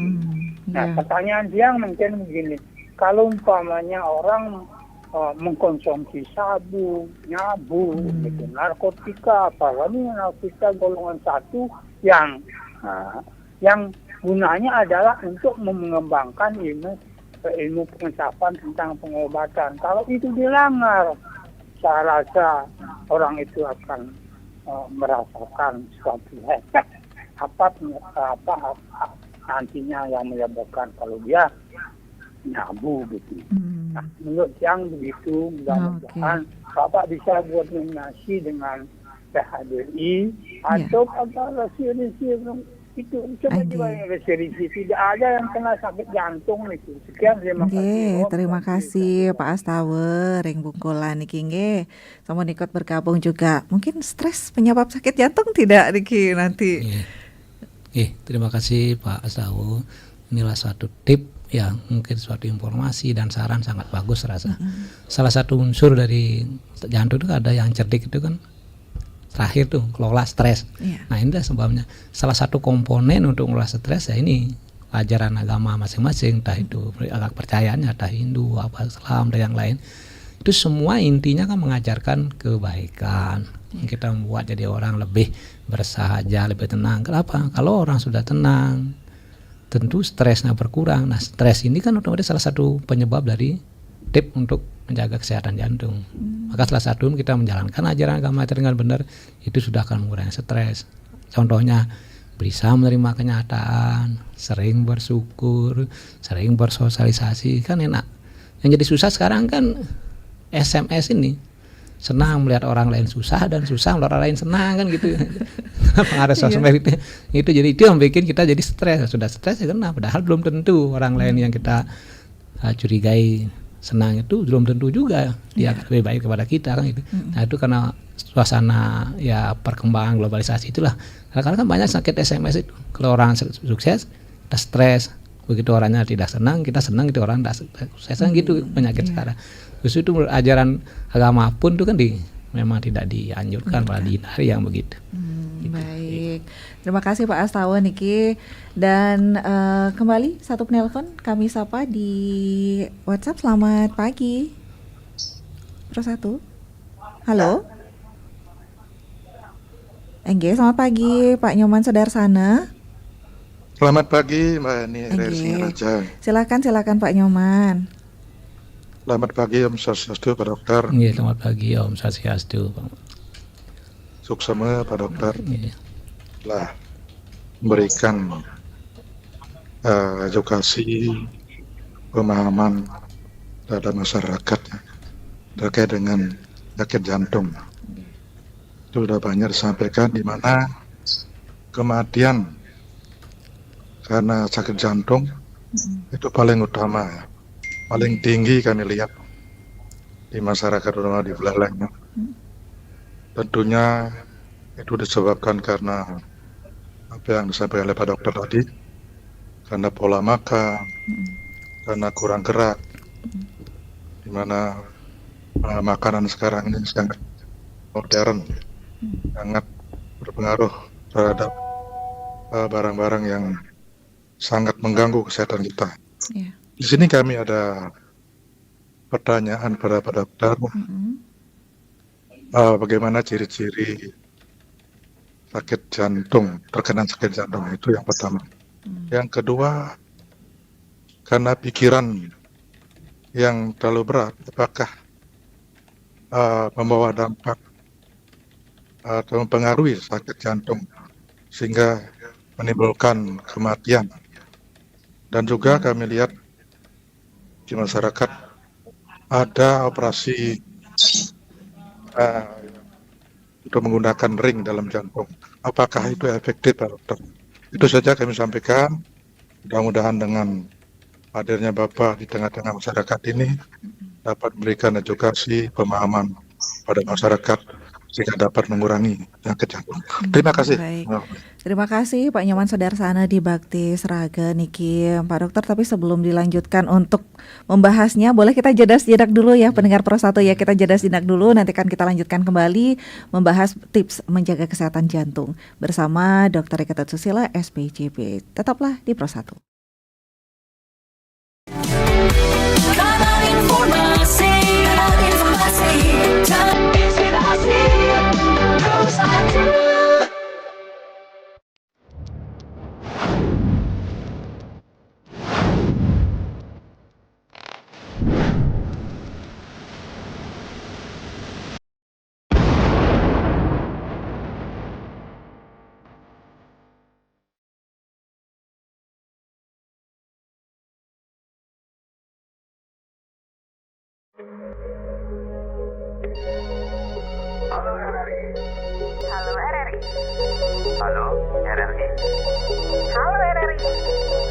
Nah, pertanyaan dia mungkin begini, kalau umpamanya orang mengkonsumsi sabu, nyabu, gitu, narkotika, apalagi narkotika golongan 1 yang gunanya adalah untuk mengembangkan ilmu pengetahuan tentang pengobatan. Kalau itu dilanggar, saya rasa orang itu akan merasakan suatu efek apa nantinya yang menyebabkan kalau dia nyabu gitu. Nah, menurut yang begitu, mudah-mudahan Bapak bisa buat koordinasi dengan PHBI atau apa resi itu coba resi tidak ada yang kena sakit jantung itu. Sekian, terima kasih. Terima kasih Pak Astawa ring Bungkulan niki nggih. Sampun ikut bergabung juga. Mungkin stres penyebab sakit jantung tidak niki nanti. Terima kasih Pak Astawa. Inilah suatu tip yang mungkin suatu informasi dan saran sangat bagus rasa. Salah satu unsur dari jantung itu ada yang cerdik itu kan terakhir tuh kelola stres. Nah ini sebabnya salah satu komponen untuk mengelola stres ya ini ajaran agama masing-masing, entah itu agak percayaannya, entah Hindu, apa Islam dan yang lain. Itu semua intinya kan mengajarkan kebaikan. Kita membuat jadi orang lebih bersahaja, lebih tenang. Kenapa? Kalau orang sudah tenang, tentu stresnya berkurang. Nah stres ini kan otomatis salah satu penyebab dari tip untuk menjaga kesehatan jantung. Maka salah satu kita menjalankan ajaran agama dengan benar, itu sudah akan mengurangi stres. Contohnya bisa menerima kenyataan, sering bersyukur, sering bersosialisasi, kan enak. Yang jadi susah sekarang kan SMS ini. Senang melihat orang lain susah dan susah melihat orang lain senang kan gitu. Pengaruh sosmed itu jadi itu yang bikin kita jadi stres. Sudah stres ya kena, padahal belum tentu orang lain yang kita curigai senang itu belum tentu juga dia lebih baik kepada kita kan gitu. Nah itu karena suasana ya perkembangan globalisasi itulah. Karena kan banyak sakit SMS itu. Kalau orang sukses, kita stres. Begitu orangnya tidak senang, kita senang itu orang tidak sukses kan gitu penyakit sekarang. Terus itu ajaran agama pun itu kan memang tidak dianjurkan, malah dihindari yang begitu. Gitu. Baik, terima kasih Pak Astawa niki. Dan kembali satu penelpon kami sapa di WhatsApp. Selamat pagi. Terus satu. Halo. Selamat pagi Pak Nyoman Sudarsana. Selamat pagi Mbak Ani Resi Raja. Silakan Pak Nyoman. Selamat pagi Om Swastiastu Pak Dokter. Selamat pagi Om Swastiastu Pak. Suksema Pak Dokter. Telah memberikan edukasi, pemahaman terhadap masyarakat terkait dengan penyakit jantung. Itu sudah banyak disampaikan di mana kematian karena sakit jantung itu paling utama ya. Paling tinggi kami lihat di masyarakat terutama di Buleleng. Tentunya itu disebabkan karena apa yang disampaikan oleh Pak Dokter tadi, karena pola makan, karena kurang gerak, di mana makanan sekarang ini sangat modern, sangat berpengaruh terhadap barang-barang yang sangat mengganggu kesehatan kita. Ya. Di sini kami ada pertanyaan pada dokter, bagaimana ciri-ciri sakit jantung, terkena sakit jantung, itu yang pertama. Yang kedua, karena pikiran yang terlalu berat, apakah membawa dampak atau mempengaruhi sakit jantung sehingga menimbulkan kematian. Dan juga kami lihat di masyarakat ada operasi untuk menggunakan ring dalam jantung. Apakah itu efektif, Pak Dokter? Itu saja kami sampaikan. Mudah-mudahan dengan hadirnya Bapak di tengah-tengah masyarakat ini dapat memberikan edukasi, pemahaman pada masyarakat sehingga dapat mengurangi penyakit jantung. Terima kasih. Baik. Terima kasih Pak Nyoman Sudarsana di Bakti Sragen niki Pak Dokter. Tapi sebelum dilanjutkan untuk membahasnya, boleh kita jeda sejenak dulu ya pendengar Pro 1 ya. Kita jeda sejenak dulu, nanti kan kita lanjutkan kembali membahas tips menjaga kesehatan jantung bersama Dr. Eka Susila SPCP. Tetaplah di Pro 1. Kanal informasi dan inspirasi Pro 1. Halo RRI. Halo RRI. Halo RRI.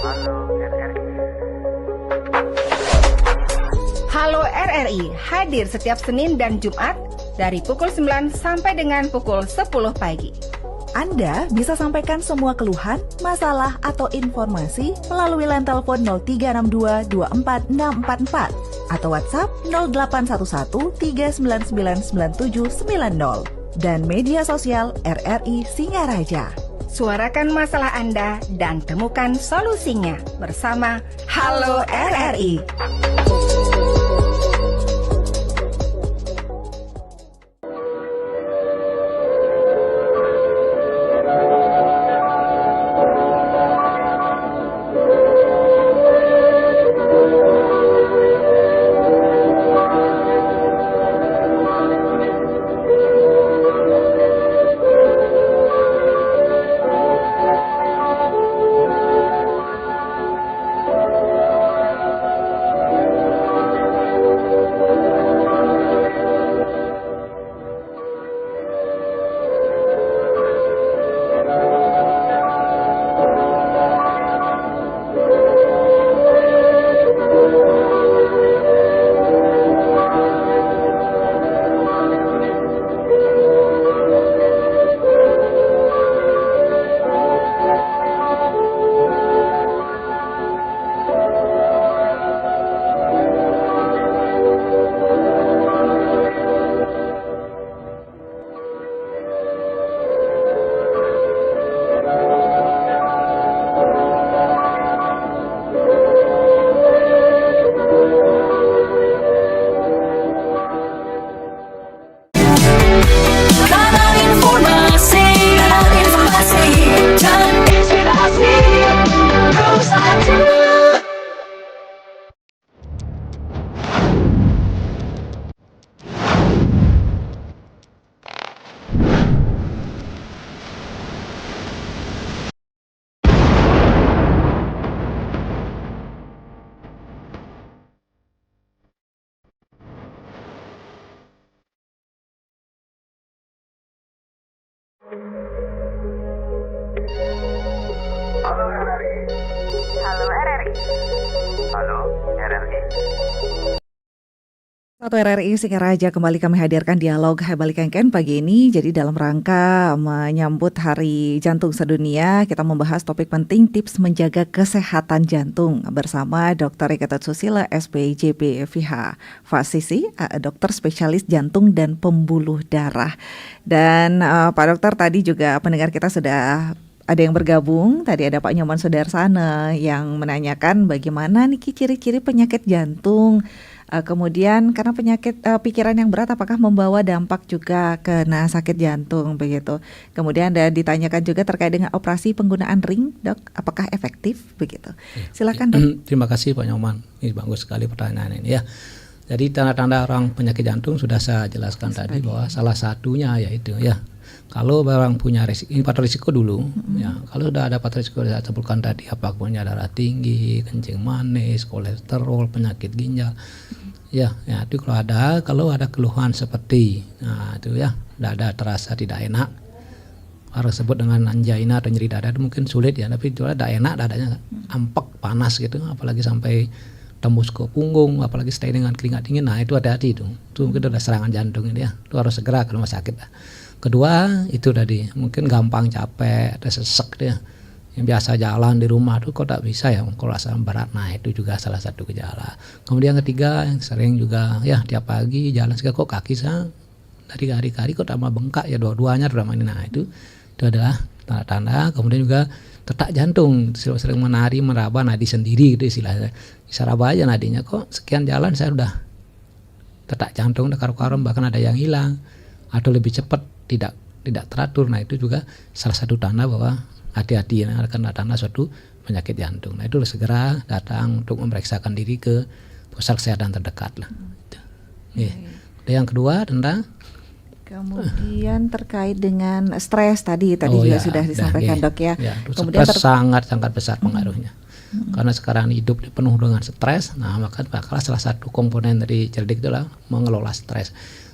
Halo RRI. Halo RRI hadir setiap Senin dan Jumat dari pukul 9 sampai dengan pukul 10 pagi. Anda bisa sampaikan semua keluhan, masalah, atau informasi melalui line telepon 0362 24644 atau WhatsApp 0811 399 9790 dan media sosial RRI Singaraja. Suarakan masalah Anda dan temukan solusinya bersama Halo RRI. Halo RRI. Halo RRI. Halo RRI. Satu RRI Singaraja kembali kami hadirkan dialog Hebali Kengken pagi ini. Jadi dalam rangka menyambut Hari Jantung Sedunia, kita membahas topik penting tips menjaga kesehatan jantung bersama Dr. Ika Susila, SPJP FIH Fasisi, dokter spesialis jantung dan pembuluh darah. Dan Pak Dokter, tadi juga pendengar kita sudah ada yang bergabung. Tadi ada Pak Nyoman Sudarsana yang menanyakan bagaimana nih ciri-ciri penyakit jantung. Kemudian karena penyakit pikiran yang berat apakah membawa dampak juga kena sakit jantung begitu. Kemudian ada ditanyakan juga terkait dengan operasi penggunaan ring, Dok, apakah efektif begitu. Silakan, Dok. Terima kasih Pak Nyoman. Ini bagus sekali pertanyaan ini ya. Jadi tanda-tanda orang penyakit jantung sudah saya jelaskan tadi bahwa salah satunya yaitu ya, kalau orang punya risiko, ini faktor risiko dulu ya. Kalau sudah ada faktor risiko saya sebutkan tadi, apapun darah tinggi, kencing manis, kolesterol, penyakit ginjal. Ya, itu kalau ada keluhan seperti itu ya, dada terasa tidak enak, harus sebut dengan angina atau nyeri dada itu mungkin sulit ya, tapi juga tidak enak, dadanya ampek, panas gitu, apalagi sampai tembus ke punggung, apalagi stay dengan keringat dingin, itu hati-hati itu mungkin ada serangan jantung ini ya, itu harus segera ke rumah sakit. Kedua itu tadi mungkin gampang capek, ada sesek dia. Yang biasa jalan di rumah tuh kok tak bisa ya kalau asam berat, itu juga salah satu gejala. Kemudian ketiga yang sering juga ya tiap pagi jalan segala kok kaki saya dari hari-hari kok tambah bengkak ya, dua-duanya terutama ini. Itu adalah tanda-tanda. Kemudian juga detak jantung, sering menari meraba nadi sendiri gitu istilahnya. Saraba aja nadinya kok sekian jalan saya udah detak jantung udah karu-karu, bahkan ada yang hilang atau lebih cepat tidak teratur. Itu juga salah satu tanda bahwa hati-hati akan tanda suatu penyakit jantung. Itu segera datang untuk memeriksakan diri ke pusat kesehatan terdekat lah. Yang kedua tentang kemudian terkait dengan stres tadi juga sudah disampaikan Dok ya. Kemudian stres sangat besar pengaruhnya. Karena sekarang hidup penuh dengan stres, maka salah satu komponen dari cerdik itulah mengelola stres.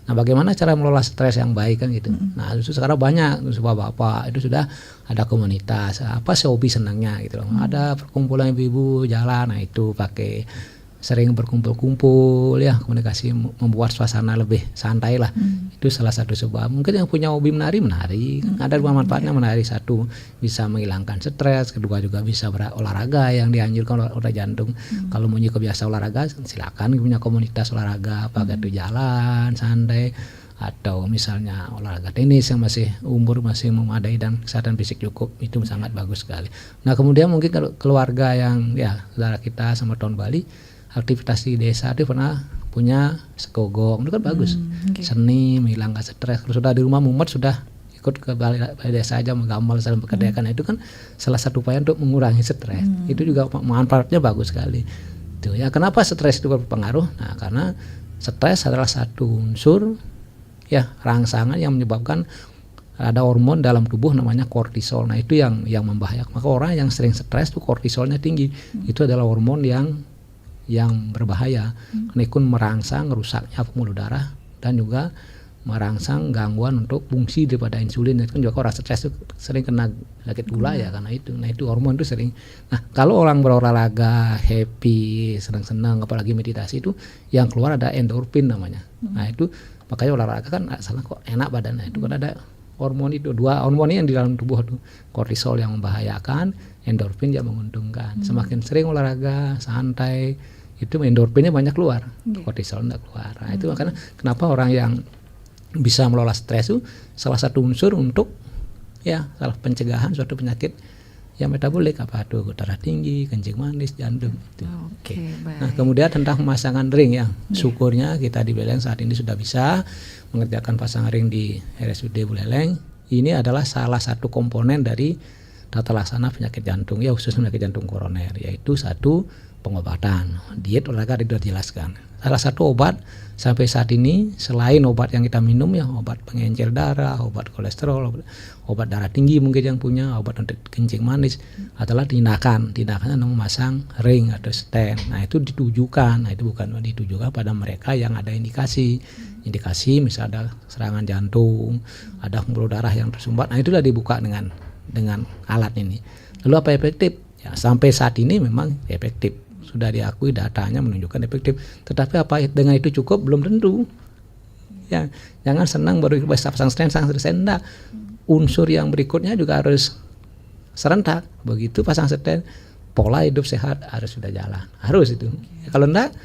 Bagaimana cara mengelola stres yang baik kan gitu. Justru sekarang banyak bapak-bapak itu sudah ada komunitas, apa sih hobi senangnya gitu loh. Ada perkumpulan ibu-ibu jalan, itu pakai sering berkumpul-kumpul ya, komunikasi membuat suasana lebih santai lah. Itu salah satu sebab. Mungkin yang punya hobi menari, ada dua manfaatnya menari. Satu bisa menghilangkan stres, kedua juga bisa berolahraga yang dianjurkan oleh jantung. Kalau punya kebiasaan olahraga silakan punya komunitas olahraga, pakai itu jalan santai, atau misalnya olahraga tenis yang masih memadai dan kesehatan fisik cukup, itu sangat bagus sekali. Kemudian mungkin kalau keluarga yang ya saudara kita sama tahun Bali, aktivitas di desa itu pernah punya sekogong, itu kan bagus. Seni menghilangkan stres. Kalau sudah di rumah mumet, sudah ikut ke balai desa aja menggambar saling pekerjaan, itu kan salah satu upaya untuk mengurangi stres. Itu juga manfaatnya bagus sekali. Itu ya, kenapa stres itu berpengaruh? Karena stres adalah satu unsur ya rangsangan yang menyebabkan ada hormon dalam tubuh namanya kortisol. Itu yang membahayakan. Maka orang yang sering stres itu kortisolnya tinggi. Itu adalah hormon yang berbahaya, karena ikut merangsang rusaknya pembuluh darah dan juga merangsang gangguan untuk fungsi daripada insulin. Itu kan juga orang stres itu sering kena sakit gula ya karena itu. Itu hormon itu sering. Kalau orang berolahraga happy, senang-senang, apalagi meditasi, itu yang keluar ada endorfin namanya. Itu makanya olahraga kan salah kok enak badannya. Itu kan ada hormon itu, dua hormon ini yang di dalam tubuh itu, kortisol yang membahayakan, endorfin yang menguntungkan. Semakin sering olahraga santai, itu endorfinnya banyak keluar, kortisol enggak keluar. Itu makanya kenapa orang yang bisa mengelola stres itu salah satu unsur untuk ya salah pencegahan suatu penyakit yang metabolik, apa tuh darah tinggi, kencing manis, jantung itu. Kemudian tentang pemasangan ring ya, syukurnya kita di Buleleng saat ini sudah bisa mengerjakan pasangan ring di RSUD Buleleng. Ini adalah salah satu komponen dari tata laksana penyakit jantung ya, khusus penyakit jantung koroner, yaitu satu pengobatan, diet, olahraga sudah dijelaskan. Salah satu obat sampai saat ini selain obat yang kita minum ya, obat pengencer darah, obat kolesterol, obat darah tinggi mungkin yang punya, obat untuk kencing manis, adalah tindakannya memasang ring atau stent. Itu ditujukan, itu bukan ditujukan pada mereka yang ada indikasi misal ada serangan jantung, ada pembuluh darah yang tersumbat. Itu sudah dibuka dengan alat ini. Lalu apa efektif? Ya, sampai saat ini memang efektif. sudah diakui datanya menunjukkan efektif. Tetapi apa dengan itu cukup? Belum tentu. Ya, jangan senang baru pasang stent enggak. Unsur yang berikutnya juga harus serentak. Begitu pasang stent, pola hidup sehat harus sudah jalan. Harus itu. Ya, kalau enggak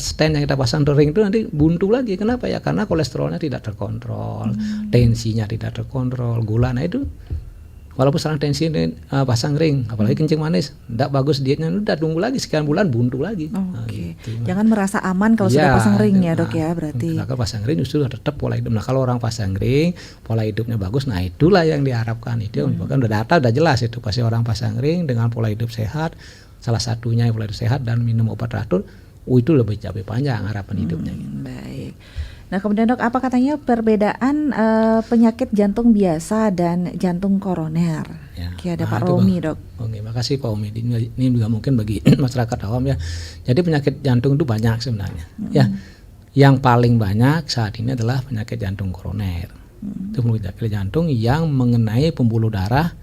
stent yang kita pasang di ring itu nanti buntu lagi. Kenapa ya? Karena kolesterolnya tidak terkontrol, tensinya tidak terkontrol, gula. Nah itu walaupun sekarang tensi pasang ring, apalagi kencing manis, enggak bagus dietnya, udah tunggu lagi sekian bulan buntu lagi. Nah, gitu. Jangan merasa aman kalau sudah pasang ring ya dok ya berarti. Kalau pasang ring justru tetap pola hidup. Nah kalau orang pasang ring, pola hidupnya bagus, nah itulah yang diharapkan. Itu bahkan udah data udah jelas itu pasti orang pasang ring dengan pola hidup sehat, salah satunya pola hidup sehat dan minum obat teratur, itu lebih panjang harapan hidupnya. Baik. Nah kemudian dok, apa katanya perbedaan penyakit jantung biasa dan jantung koroner? Ya. Ada Pak Romi dok. Oke, makasih Pak Romi. Ini juga mungkin bagi masyarakat awam ya. Jadi penyakit jantung itu banyak sebenarnya. Ya, yang paling banyak saat ini adalah penyakit jantung koroner. Itu penyakit jantung yang mengenai pembuluh darah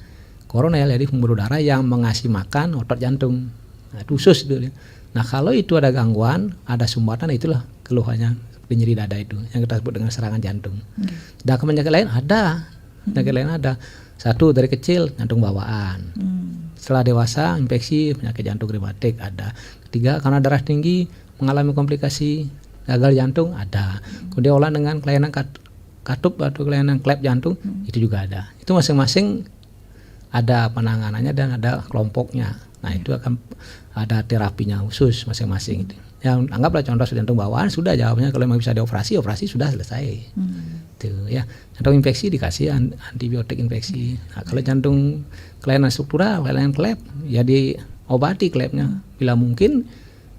koroner, jadi pembuluh darah yang mengasih makan otot jantung. Nah, itu khusus itu. Nah kalau itu ada gangguan, ada sumbatan, itulah keluhannya. Nyeri dada itu yang kita sebut dengan serangan jantung. Dan penyakit lain ada, satu dari kecil jantung bawaan. Setelah dewasa infeksi penyakit jantung reumatik ada. Ketiga karena darah tinggi mengalami komplikasi gagal jantung ada. Kemudian orang dengan kelainan katup atau kelainan klep jantung itu juga ada. Itu masing-masing ada penanganannya dan ada kelompoknya. Nah itu akan ada terapinya khusus masing-masing itu. Yang anggaplah contoh jantung bawaan sudah jawabannya kalau memang bisa dioperasi, operasi sudah selesai. Tuh ya. Jantung infeksi dikasih antibiotik infeksi. Nah, kalau jantung kelainan struktural, kelainan klep ya diobati klepnya. Bila mungkin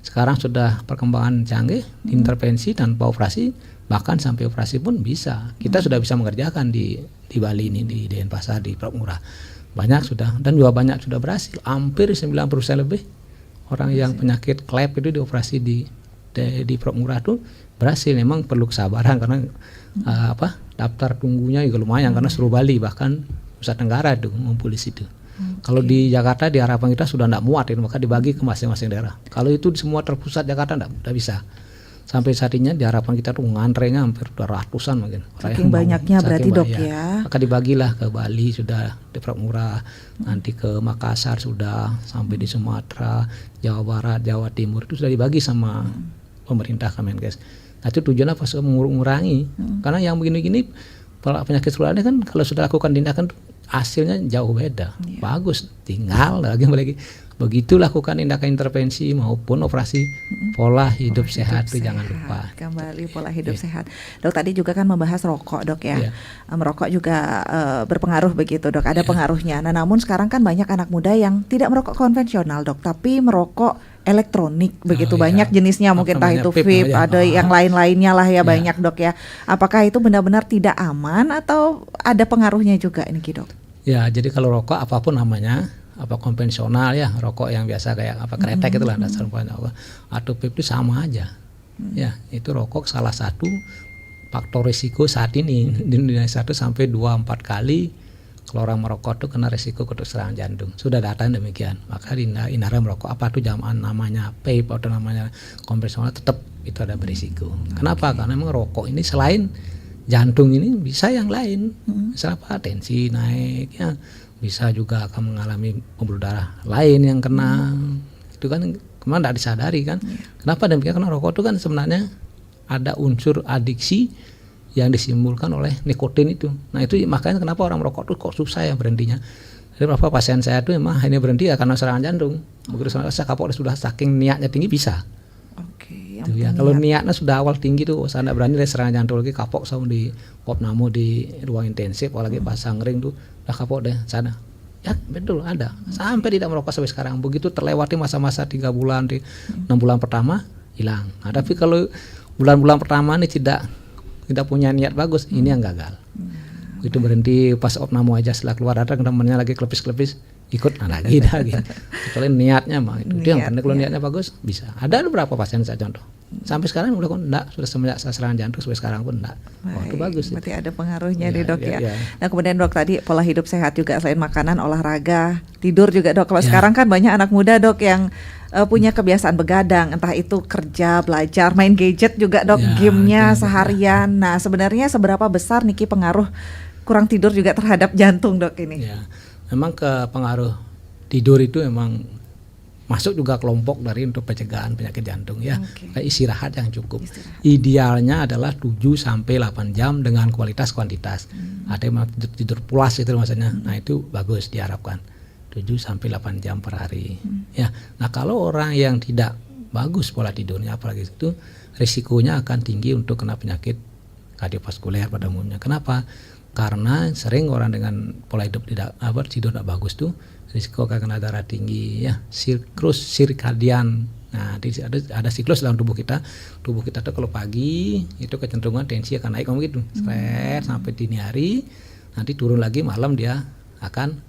sekarang sudah perkembangan canggih, intervensi tanpa operasi, bahkan sampai operasi pun bisa. Kita sudah bisa mengerjakan di Bali ini di Denpasar di Prokmurah. Banyak sudah dan juga banyak sudah berhasil. Hampir 90% lebih orang yang penyakit klep itu dioperasi di Prokmurah itu berhasil. Memang perlu kesabaran karena daftar tunggunya juga lumayan karena seluruh Bali bahkan Nusa Tenggara itu ngumpul di situ. Kalau di Jakarta di harapan kita sudah tidak muat itu, maka dibagi ke masing-masing daerah. Kalau itu semua terpusat Jakarta tidak bisa. Sampai saat ini di harapan kita tuh ngantrenya hampir 200-an mungkin. Saking banyaknya berarti dok ya. Maka dibagilah ke Bali sudah di Prokmurah, nanti ke Makassar sudah, sampai di Sumatera, Jawa Barat, Jawa Timur itu sudah dibagi sama pemerintah Kemenkes. Nah itu tujuannya apa? Mengurangi. Karena yang begini-gini penyakit strukturalnya kan kalau sudah lakukan tindakan hasilnya jauh beda. Bagus, tinggal lagi begitu lakukan tindakan intervensi maupun operasi pola hidup sehat itu jangan lupa. Kembali pola hidup sehat. Dok tadi juga kan membahas rokok dok ya. Merokok juga berpengaruh begitu dok. Ada pengaruhnya. Nah namun sekarang kan banyak anak muda yang tidak merokok konvensional dok, tapi merokok elektronik begitu banyak jenisnya, mungkin entah itu vape, ada yang lain-lainnya lah ya banyak dok ya. Apakah itu benar-benar tidak aman atau ada pengaruhnya juga ini dok? Ya jadi kalau rokok apapun namanya, apa konvensional ya, rokok yang biasa kayak apa kretek itulah dasar apa, atau vape itu sama aja. Ya itu rokok salah satu faktor risiko saat ini di Indonesia itu sampai 2-4 kali kalau orang merokok itu kena risiko untuk serangan jantung. Sudah data demikian. Maka hindari merokok apa itu zaman namanya vape atau namanya konvensional tetap itu ada berisiko. Kenapa? Karena memang rokok ini selain jantung ini bisa yang lain. Misalnya apa? Tensi naik ya. Bisa juga akan mengalami pembuluh darah lain yang kena. Itu kan kemana tidak disadari kan. Kenapa demikian? Karena rokok itu kan sebenarnya ada unsur adiksi yang disimpulkan oleh nikotin itu. Nah itu makanya kenapa orang merokok itu kok susah ya berhentinya. Jadi beberapa pasien saya itu emang hanya berhenti ya karena serangan jantung. Begitu saya kapok sudah saking niatnya tinggi bisa. Oke. Ya, kalau niatnya sudah awal tinggi tuh saya tidak berani dari serangan jantung lagi kapok sama di opname di ruang intensif apalagi pasang ring tuh udah kapok deh sana. Ya betul ada. Sampai tidak merokok sampai sekarang. Begitu terlewati masa-masa 3 bulan di 6 bulan pertama hilang. Nah, tapi kalau bulan-bulan pertama ini tidak punya niat bagus, ini yang gagal. Itu berhenti pas opname aja setelah keluar darah temannya lagi klepis-klepis ikut lagi dah gitu. Kecuali niatnya mah itu yang penting, kalau niatnya bagus bisa. Ada beberapa pasien saya contoh sampai sekarang udah kok enggak, sudah semenjak serangan jantung sampai sekarang pun enggak. Oh, itu bagus. Berarti ada pengaruhnya nih, Dok, ya. Ya. Nah, kemudian Dok, tadi pola hidup sehat juga selain makanan, olahraga, tidur juga, Dok. Kalau Ya. sekarang kan banyak anak muda, Dok, yang punya kebiasaan begadang, entah itu kerja, belajar, main gadget juga, Dok, Ya, gamenya itu seharian. Nah, sebenarnya seberapa besar Niki pengaruh kurang tidur juga terhadap jantung, Dok, ini? Ya, memang ke pengaruh tidur itu memang masuk juga kelompok dari untuk pencegahan penyakit jantung ya. Kayak istirahat yang cukup. Idealnya adalah 7 sampai 8 jam dengan kualitas kuantitas. Ada yang tidur pulas itu maksudnya. Nah, itu bagus diharapkan. 7 sampai 8 jam per hari. Ya. Nah, kalau orang yang tidak bagus pola tidurnya apalagi itu, risikonya akan tinggi untuk kena penyakit kardiovaskuler pada umumnya. Kenapa? Karena sering orang dengan pola hidup tidur tidak bagus tuh risiko akan kena darah tinggi ya, siklus sirkadian. Nah, ada siklus dalam tubuh kita. Tubuh kita tuh kalau pagi itu kecenderungan tensi akan naik gitu, stres sampai dini hari, nanti turun lagi malam dia akan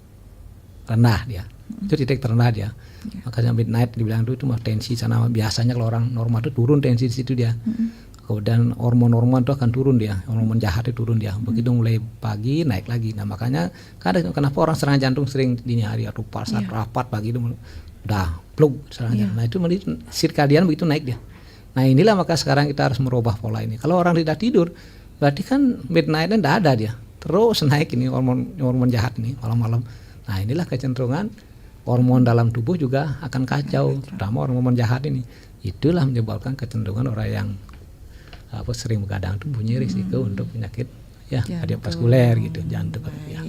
rendah dia. Itu titik terendah dia. Makanya midnight dibilang itu mah tensi sana, biasanya kalau orang normal itu turun tensi di situ dia. Kemudian hormon-hormon itu akan turun dia, hormon jahat itu turun dia. Begitu mulai pagi naik lagi. Nah, makanya kadang kenapa orang serangan jantung sering dini hari atau pas saat rapat pagi itu udah plug serangan jantung. Nah, itu sirkadian begitu naik dia. Nah, inilah maka sekarang kita harus merubah pola ini. Kalau orang tidak tidur, berarti kan midnight-nya tidak ada dia. Terus naik ini hormon jahat ini malam-malam. Nah, inilah kecenderungan hormon dalam tubuh juga akan kacau, terutama hormon jahat ini. Itulah menyebabkan kecenderungan orang yang sering begadang itu punya risiko untuk penyakit ya kardiovaskuler gitu, jantung. Ya.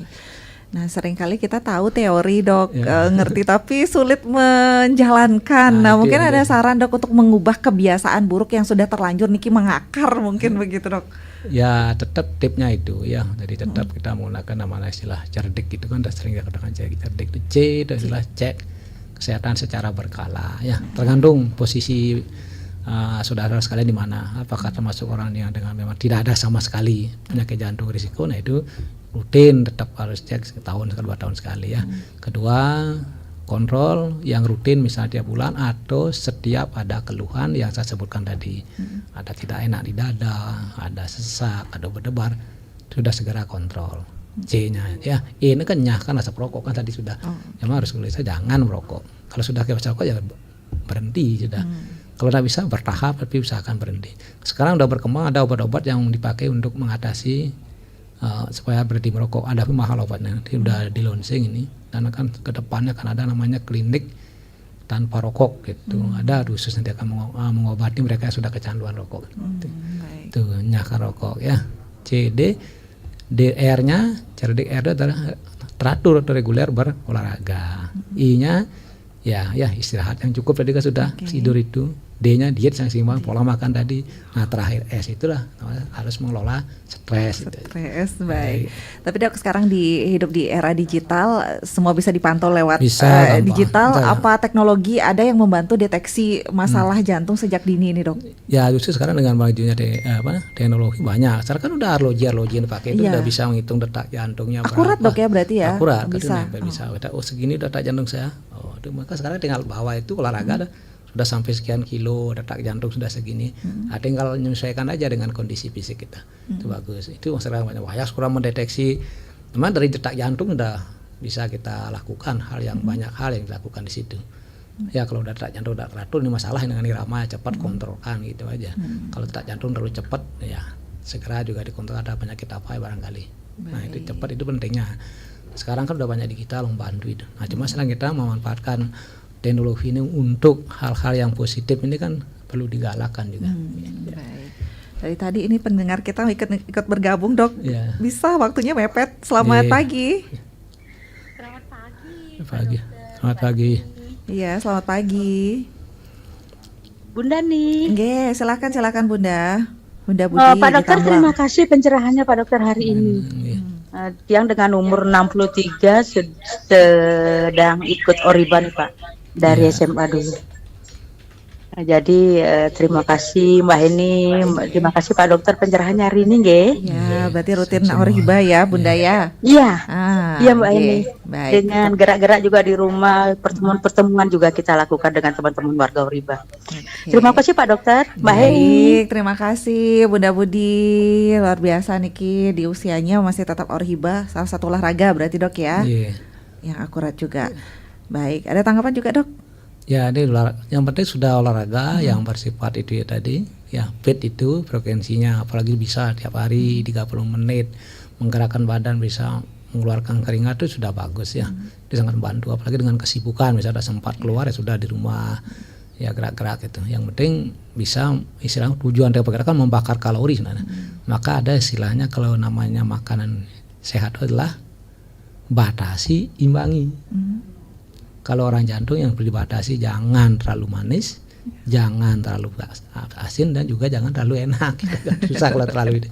Nah, seringkali kita tahu teori, Dok, ngerti tapi sulit menjalankan. Nah, mungkin ada saran, Dok, untuk mengubah kebiasaan buruk yang sudah terlanjur Niki mengakar mungkin begitu, Dok. Ya, tetap tipnya itu ya. Jadi tetap kita menggunakan namanya istilah cerdik gitu kan, udah sering dikatakan cerdik itu C itu istilah cek kesehatan secara berkala ya. Tergantung posisi saudara sekalian di mana, apakah termasuk orang yang dengan memang tidak ada sama sekali penyakit jantung risiko, nah itu rutin tetap harus cek setahun ke 2 tahun sekali ya. Kedua, kontrol yang rutin misalnya tiap bulan atau setiap ada keluhan yang saya sebutkan tadi, ada tidak enak di dada, ada sesak, ada berdebar, sudah segera kontrol. C-nya ya, ini kan nyah kan asap rokok kan tadi sudah, memang harus tulis jangan merokok. Kalau sudah ke asap rokok ya berhenti sudah. Kalau tidak bisa bertahap tapi usahakan berhenti. Sekarang sudah berkembang ada obat-obat yang dipakai untuk mengatasi supaya berhenti merokok. Ada tapi mahal obatnya. Sudah di launching ini dan akan ke depannya akan ada namanya klinik tanpa rokok gitu. Ada khusus nanti akan mengobati mereka yang sudah kecanduan rokok. Itu nyahkan rokok ya. CD DR-nya cerdik R adalah teratur atau reguler berolahraga. I-nya ya istirahat yang cukup tadi kan sudah tidur itu. D-nya diet yang seimbang, pola makan tadi. Nah, terakhir S itulah harus mengelola stres. Stres, baik. Tapi, Dok, sekarang hidup di era digital, semua bisa dipantau lewat digital. Apa teknologi ada yang membantu deteksi masalah jantung sejak dini ini, Dok? Ya, justru sekarang dengan majunya teknologi banyak. Sekarang kan udah arloji yang dipakai itu udah bisa menghitung detak jantungnya. Akurat, Dok, ya berarti ya? Akurat, bisa. Segini detak jantung saya. Maka sekarang tinggal bawa itu olahraga sudah sampai sekian kilo, detak jantung sudah segini. Tinggal menyesuaikan aja dengan kondisi fisik kita. Itu bagus. Itu masalah banyak. Kurang mendeteksi. Memang dari detak jantung udah bisa kita lakukan banyak hal yang dilakukan di situ. Ya kalau detak jantung udah teratur, ini masalah dengan irama cepat kontrolkan gitu aja. Kalau detak jantung terlalu cepat, ya segera juga dikontrol ada penyakit apa ya barangkali. Nah itu cepat itu pentingnya. Sekarang kan udah banyak digital membantu itu. Nah cuma sekarang kita memanfaatkan teknologi ini untuk hal-hal yang positif ini kan perlu digalakkan juga. Baik. Dari tadi ini pendengar kita ikut bergabung, Dok. Ya. Bisa waktunya mepet. Selamat pagi. Selamat pagi. Iya, selamat pagi. Bunda nih. Nggih, silakan Bunda. Bunda Budi. Pak Dokter, terima kasih pencerahannya Pak Dokter hari ini. Yang dengan umur 63 sedang ikut Oriban Pak dari SMA dulu. Jadi terima kasih Mbak Heni, terima kasih Pak Dokter pencerahannya hari ini nggih. Ya, berarti rutin Semua. Orhiba ya Bunda ya. Iya, Iya Mbak Heni. Baik. Dengan gerak-gerak juga di rumah, pertemuan-pertemuan juga kita lakukan dengan teman-teman warga Oriba. Oke. Terima kasih Pak Dokter, Mbak Heni. Baik, terima kasih Bunda Budi. Luar biasa Niki di usianya masih tetap Orhiba, salah satu olahraga berarti Dok ya. Iya. Yang akurat juga. Baik, ada tanggapan juga Dok? Ya, yang penting sudah olahraga yang bersifat itu ya tadi, ya fit itu frekuensinya, apalagi bisa tiap hari 30 menit menggerakkan badan, bisa mengeluarkan keringat itu sudah bagus ya. Itu sangat membantu, apalagi dengan kesibukan, misalnya sempat keluar ya sudah di rumah ya gerak-gerak itu. Yang penting bisa istilahnya tujuan dari pergerakan membakar kalori sebenarnya. Maka ada istilahnya kalau namanya makanan sehat adalah batasi, imbangi. Kalau orang jantung yang perlu dibatasi, jangan terlalu manis, jangan terlalu asin, dan juga jangan terlalu enak. Susah kalau terlalu itu.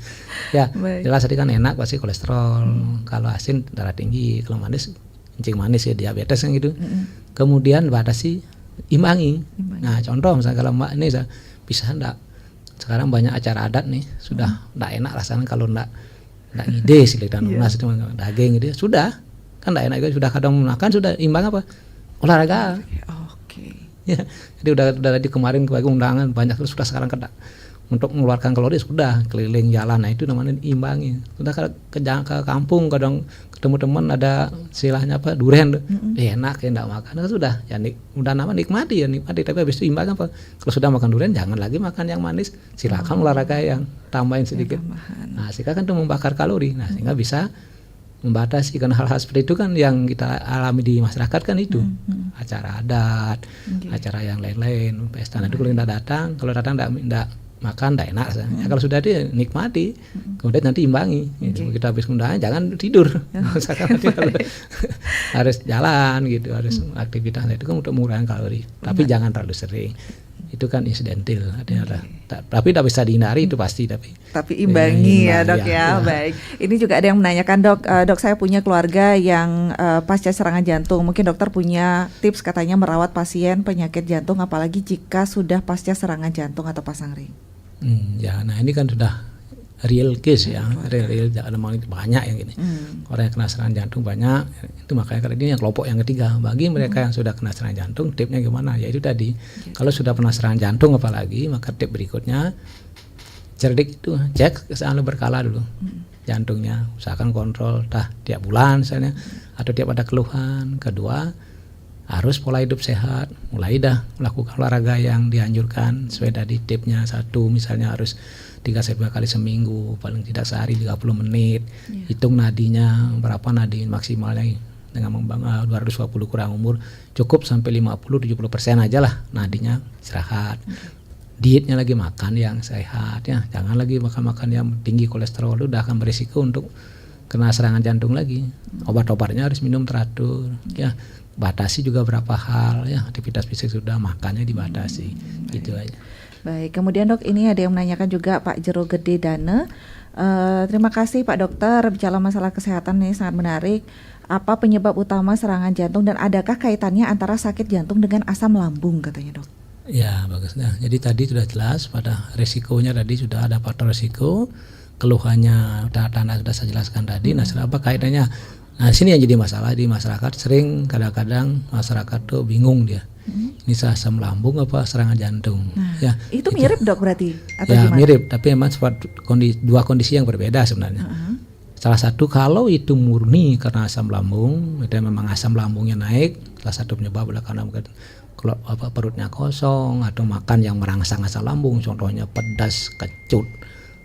Ya, Baik. jelas tadi kan enak pasti kolesterol. Kalau asin darah tinggi, kalau manis kencing manis ya diabetes kan gitu. Kemudian batasi, imbangi. Nah, contoh misalnya kalau Mbak ini bisa enggak, sekarang banyak acara adat nih, sudah enggak enak rasanya kalau enggak ngide sih dan lunas itu daging gitu. Sudah kan enggak enak juga, sudah kadang makan sudah imbang apa? Olahraga. Oke. Ya, jadi udah tadi kemarin bagi undangan banyak terus sudah sekarang kena untuk mengeluarkan kalori sudah keliling jalan, nah itu namanya imbangi. Sudah ke kampung kadang ketemu teman ada istilahnya apa durian, enak ya enggak makan, nah, sudah ya udah nama nikmati tapi habis itu imbang apa? Kalau sudah makan durian jangan lagi makan yang manis, silakan olahraga yang tambahin sedikit. Nah, sehingga kan itu membakar kalori, nah sehingga bisa membatasi, karena hal-hal seperti itu kan yang kita alami di masyarakat kan itu acara adat, acara yang lain-lain, pesta. Nah, itu kalau kalau datang tidak makan tidak enak. Ya, kalau sudah dia nikmati, kemudian nanti imbangi. Kita habis undangan jangan tidur, harus jalan gitu, harus aktivitas itu kan untuk mengurangi kalori. Tapi jangan terlalu sering. Itu kan insidental, tapi tidak bisa dihindari itu pasti, tapi imbangi ya Dok ya. ya. Baik, ini juga ada yang menanyakan Dok, saya punya keluarga yang pasca serangan jantung, mungkin dokter punya tips katanya merawat pasien penyakit jantung apalagi jika sudah pasca serangan jantung atau pasang ring. Ya, nah ini kan sudah real case ya, real banyak yang gini. Orang yang kena serangan jantung banyak, itu makanya karena ini yang kelompok yang ketiga. Bagi mereka yang sudah kena serangan jantung, tipnya gimana? Ya itu tadi, kalau sudah pernah serangan jantung apalagi, maka tip berikutnya cerdik itu cek kesalahan berkala dulu jantungnya, usahakan kontrol tiap bulan misalnya, atau tiap ada keluhan. Kedua, harus pola hidup sehat, mulai melakukan olahraga yang dianjurkan sesuai tadi tipnya. Satu misalnya harus 3-5 kali seminggu, paling tidak sehari 30 menit. Hitung nadinya berapa nadi maksimalnya, dengan 220 kurang umur cukup sampai 50-70% aja lah nadinya, istirahat. Dietnya lagi makan yang sehat ya, jangan lagi makan yang tinggi kolesterol, itu udah akan berisiko untuk kena serangan jantung lagi. Obat-obatnya harus minum teratur ya. Batasi juga berapa hal ya, aktivitas fisik sudah, makannya dibatasi. Gitu aja. Baik, kemudian Dok, ini ada yang menanyakan juga Pak Jero Gede Dana. Terima kasih Pak Dokter, bicara masalah kesehatan ini sangat menarik. Apa penyebab utama serangan jantung dan adakah kaitannya antara sakit jantung dengan asam lambung katanya Dok? Ya bagus. Nah, jadi tadi sudah jelas pada resikonya, tadi sudah ada faktor resiko, keluhannya tanda sudah saya jelaskan tadi. Nah, apa kaitannya? Nah, sini yang jadi masalah di masyarakat, sering kadang-kadang masyarakat tuh bingung dia. Ini asam lambung apa serangan jantung? Nah, ya, itu mirip Dok berarti atau ya, gimana? mirip, tapi memang dua kondisi yang berbeda sebenarnya. Salah satu kalau itu murni karena asam lambung, itu memang asam lambungnya naik, salah satu penyebab adalah karena mungkin kalau perutnya kosong atau makan yang merangsang asam lambung, contohnya pedas, kecut,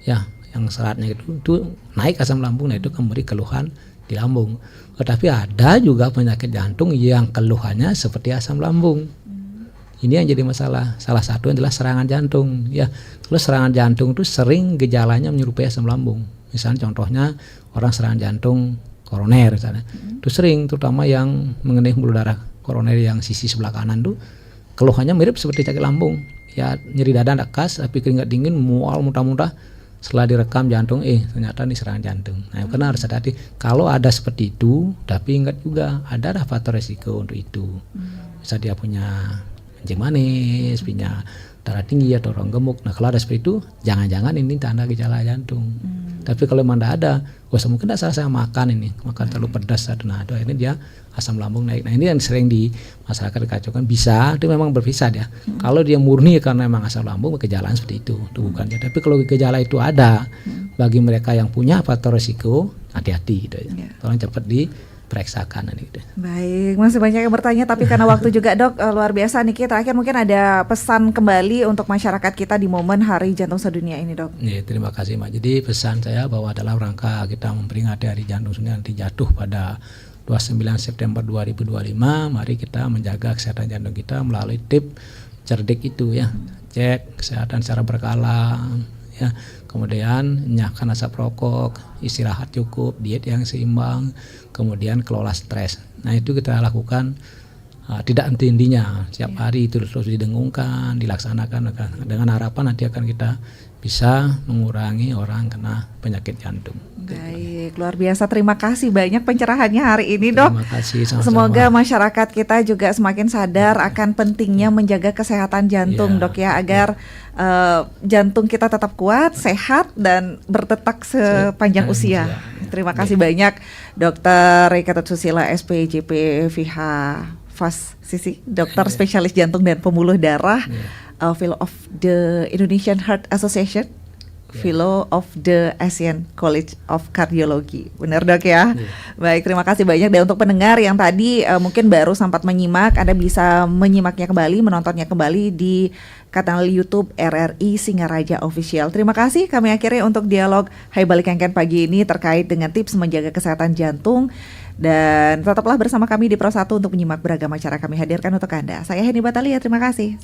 ya, yang seratnya itu naik asam lambung, nah itu memberi keluhan di lambung. Tetapi ada juga penyakit jantung yang keluhannya seperti asam lambung. Ini yang jadi masalah. Salah satu adalah serangan jantung. Ya, kalau serangan jantung itu sering gejalanya menyerupai asam lambung. Misalnya contohnya orang serangan jantung koroner misalnya, itu sering, terutama yang mengenai pembuluh darah koroner yang sisi sebelah kanan tuh keluhannya mirip seperti sakit lambung. Ya, nyeri dada tidak khas, tapi keringat dingin, mual, muntah-muntah. Setelah direkam jantung, ternyata ini serangan jantung. Nah, karena harus hati-hati. Kalau ada seperti itu, tapi ingat juga ada faktor resiko untuk itu. Bisa dia punya kencing manis, punya darah tinggi atau orang gemuk. Nah kalau ada seperti itu, jangan-jangan ini tanda gejala jantung. Tapi kalau memang tidak ada, mungkin tidak salah saya makan terlalu pedas, nah itu akhirnya dia asam lambung naik. Nah ini yang sering di masyarakat dikacaukan, bisa itu memang berpisah dia. Kalau dia murni karena memang asam lambung, kejalaan seperti itu bukan dia. Tapi kalau gejala itu ada, bagi mereka yang punya faktor risiko, hati-hati gitu ya. Tolong cepat diperiksakan gitu. Baik, masih banyak yang bertanya tapi karena waktu juga Dok luar biasa nih. Terakhir mungkin ada pesan kembali untuk masyarakat kita di momen Hari Jantung Sedunia ini Dok. Ya, terima kasih Mbak. Jadi pesan saya bahwa dalam rangka kita memperingati Hari Jantung Sedunia nanti jatuh pada 29 September 2025, mari kita menjaga kesehatan jantung kita melalui tips cerdik itu ya. Cek kesehatan secara berkala ya. Kemudian nyahkan asap rokok, istirahat cukup, diet yang seimbang, kemudian kelola stres. Nah itu kita lakukan tidak henti-hentinya, setiap hari itu terus didengungkan, dilaksanakan dengan harapan nanti akan kita bisa mengurangi orang kena penyakit jantung. Baik, luar biasa. Terima kasih banyak pencerahannya hari ini Dok. Terima kasih, sama-sama. Semoga masyarakat kita juga semakin sadar akan pentingnya menjaga kesehatan jantung Dok ya, agar jantung kita tetap kuat, sehat dan berdetak sepanjang usia. Terima kasih banyak Dr. Ketut Susila SPJP VH FAS Sisi, dokter spesialis jantung dan pembuluh darah, Fellow of the Indonesian Heart Association, Fellow of the Asian College of Cardiology. Benar Dok ya? Baik, terima kasih banyak. Dan untuk pendengar yang tadi mungkin baru sempat menyimak, Anda bisa menyimaknya kembali, menontonnya kembali di kanal YouTube RRI Singaraja Official. Terima kasih. Kami akhiri untuk dialog Hai Balik Kengken pagi ini terkait dengan tips menjaga kesehatan jantung. Dan tetaplah bersama kami di Pro 1 untuk menyimak beragam acara kami hadirkan untuk Anda. Saya Heni Batalia, terima kasih.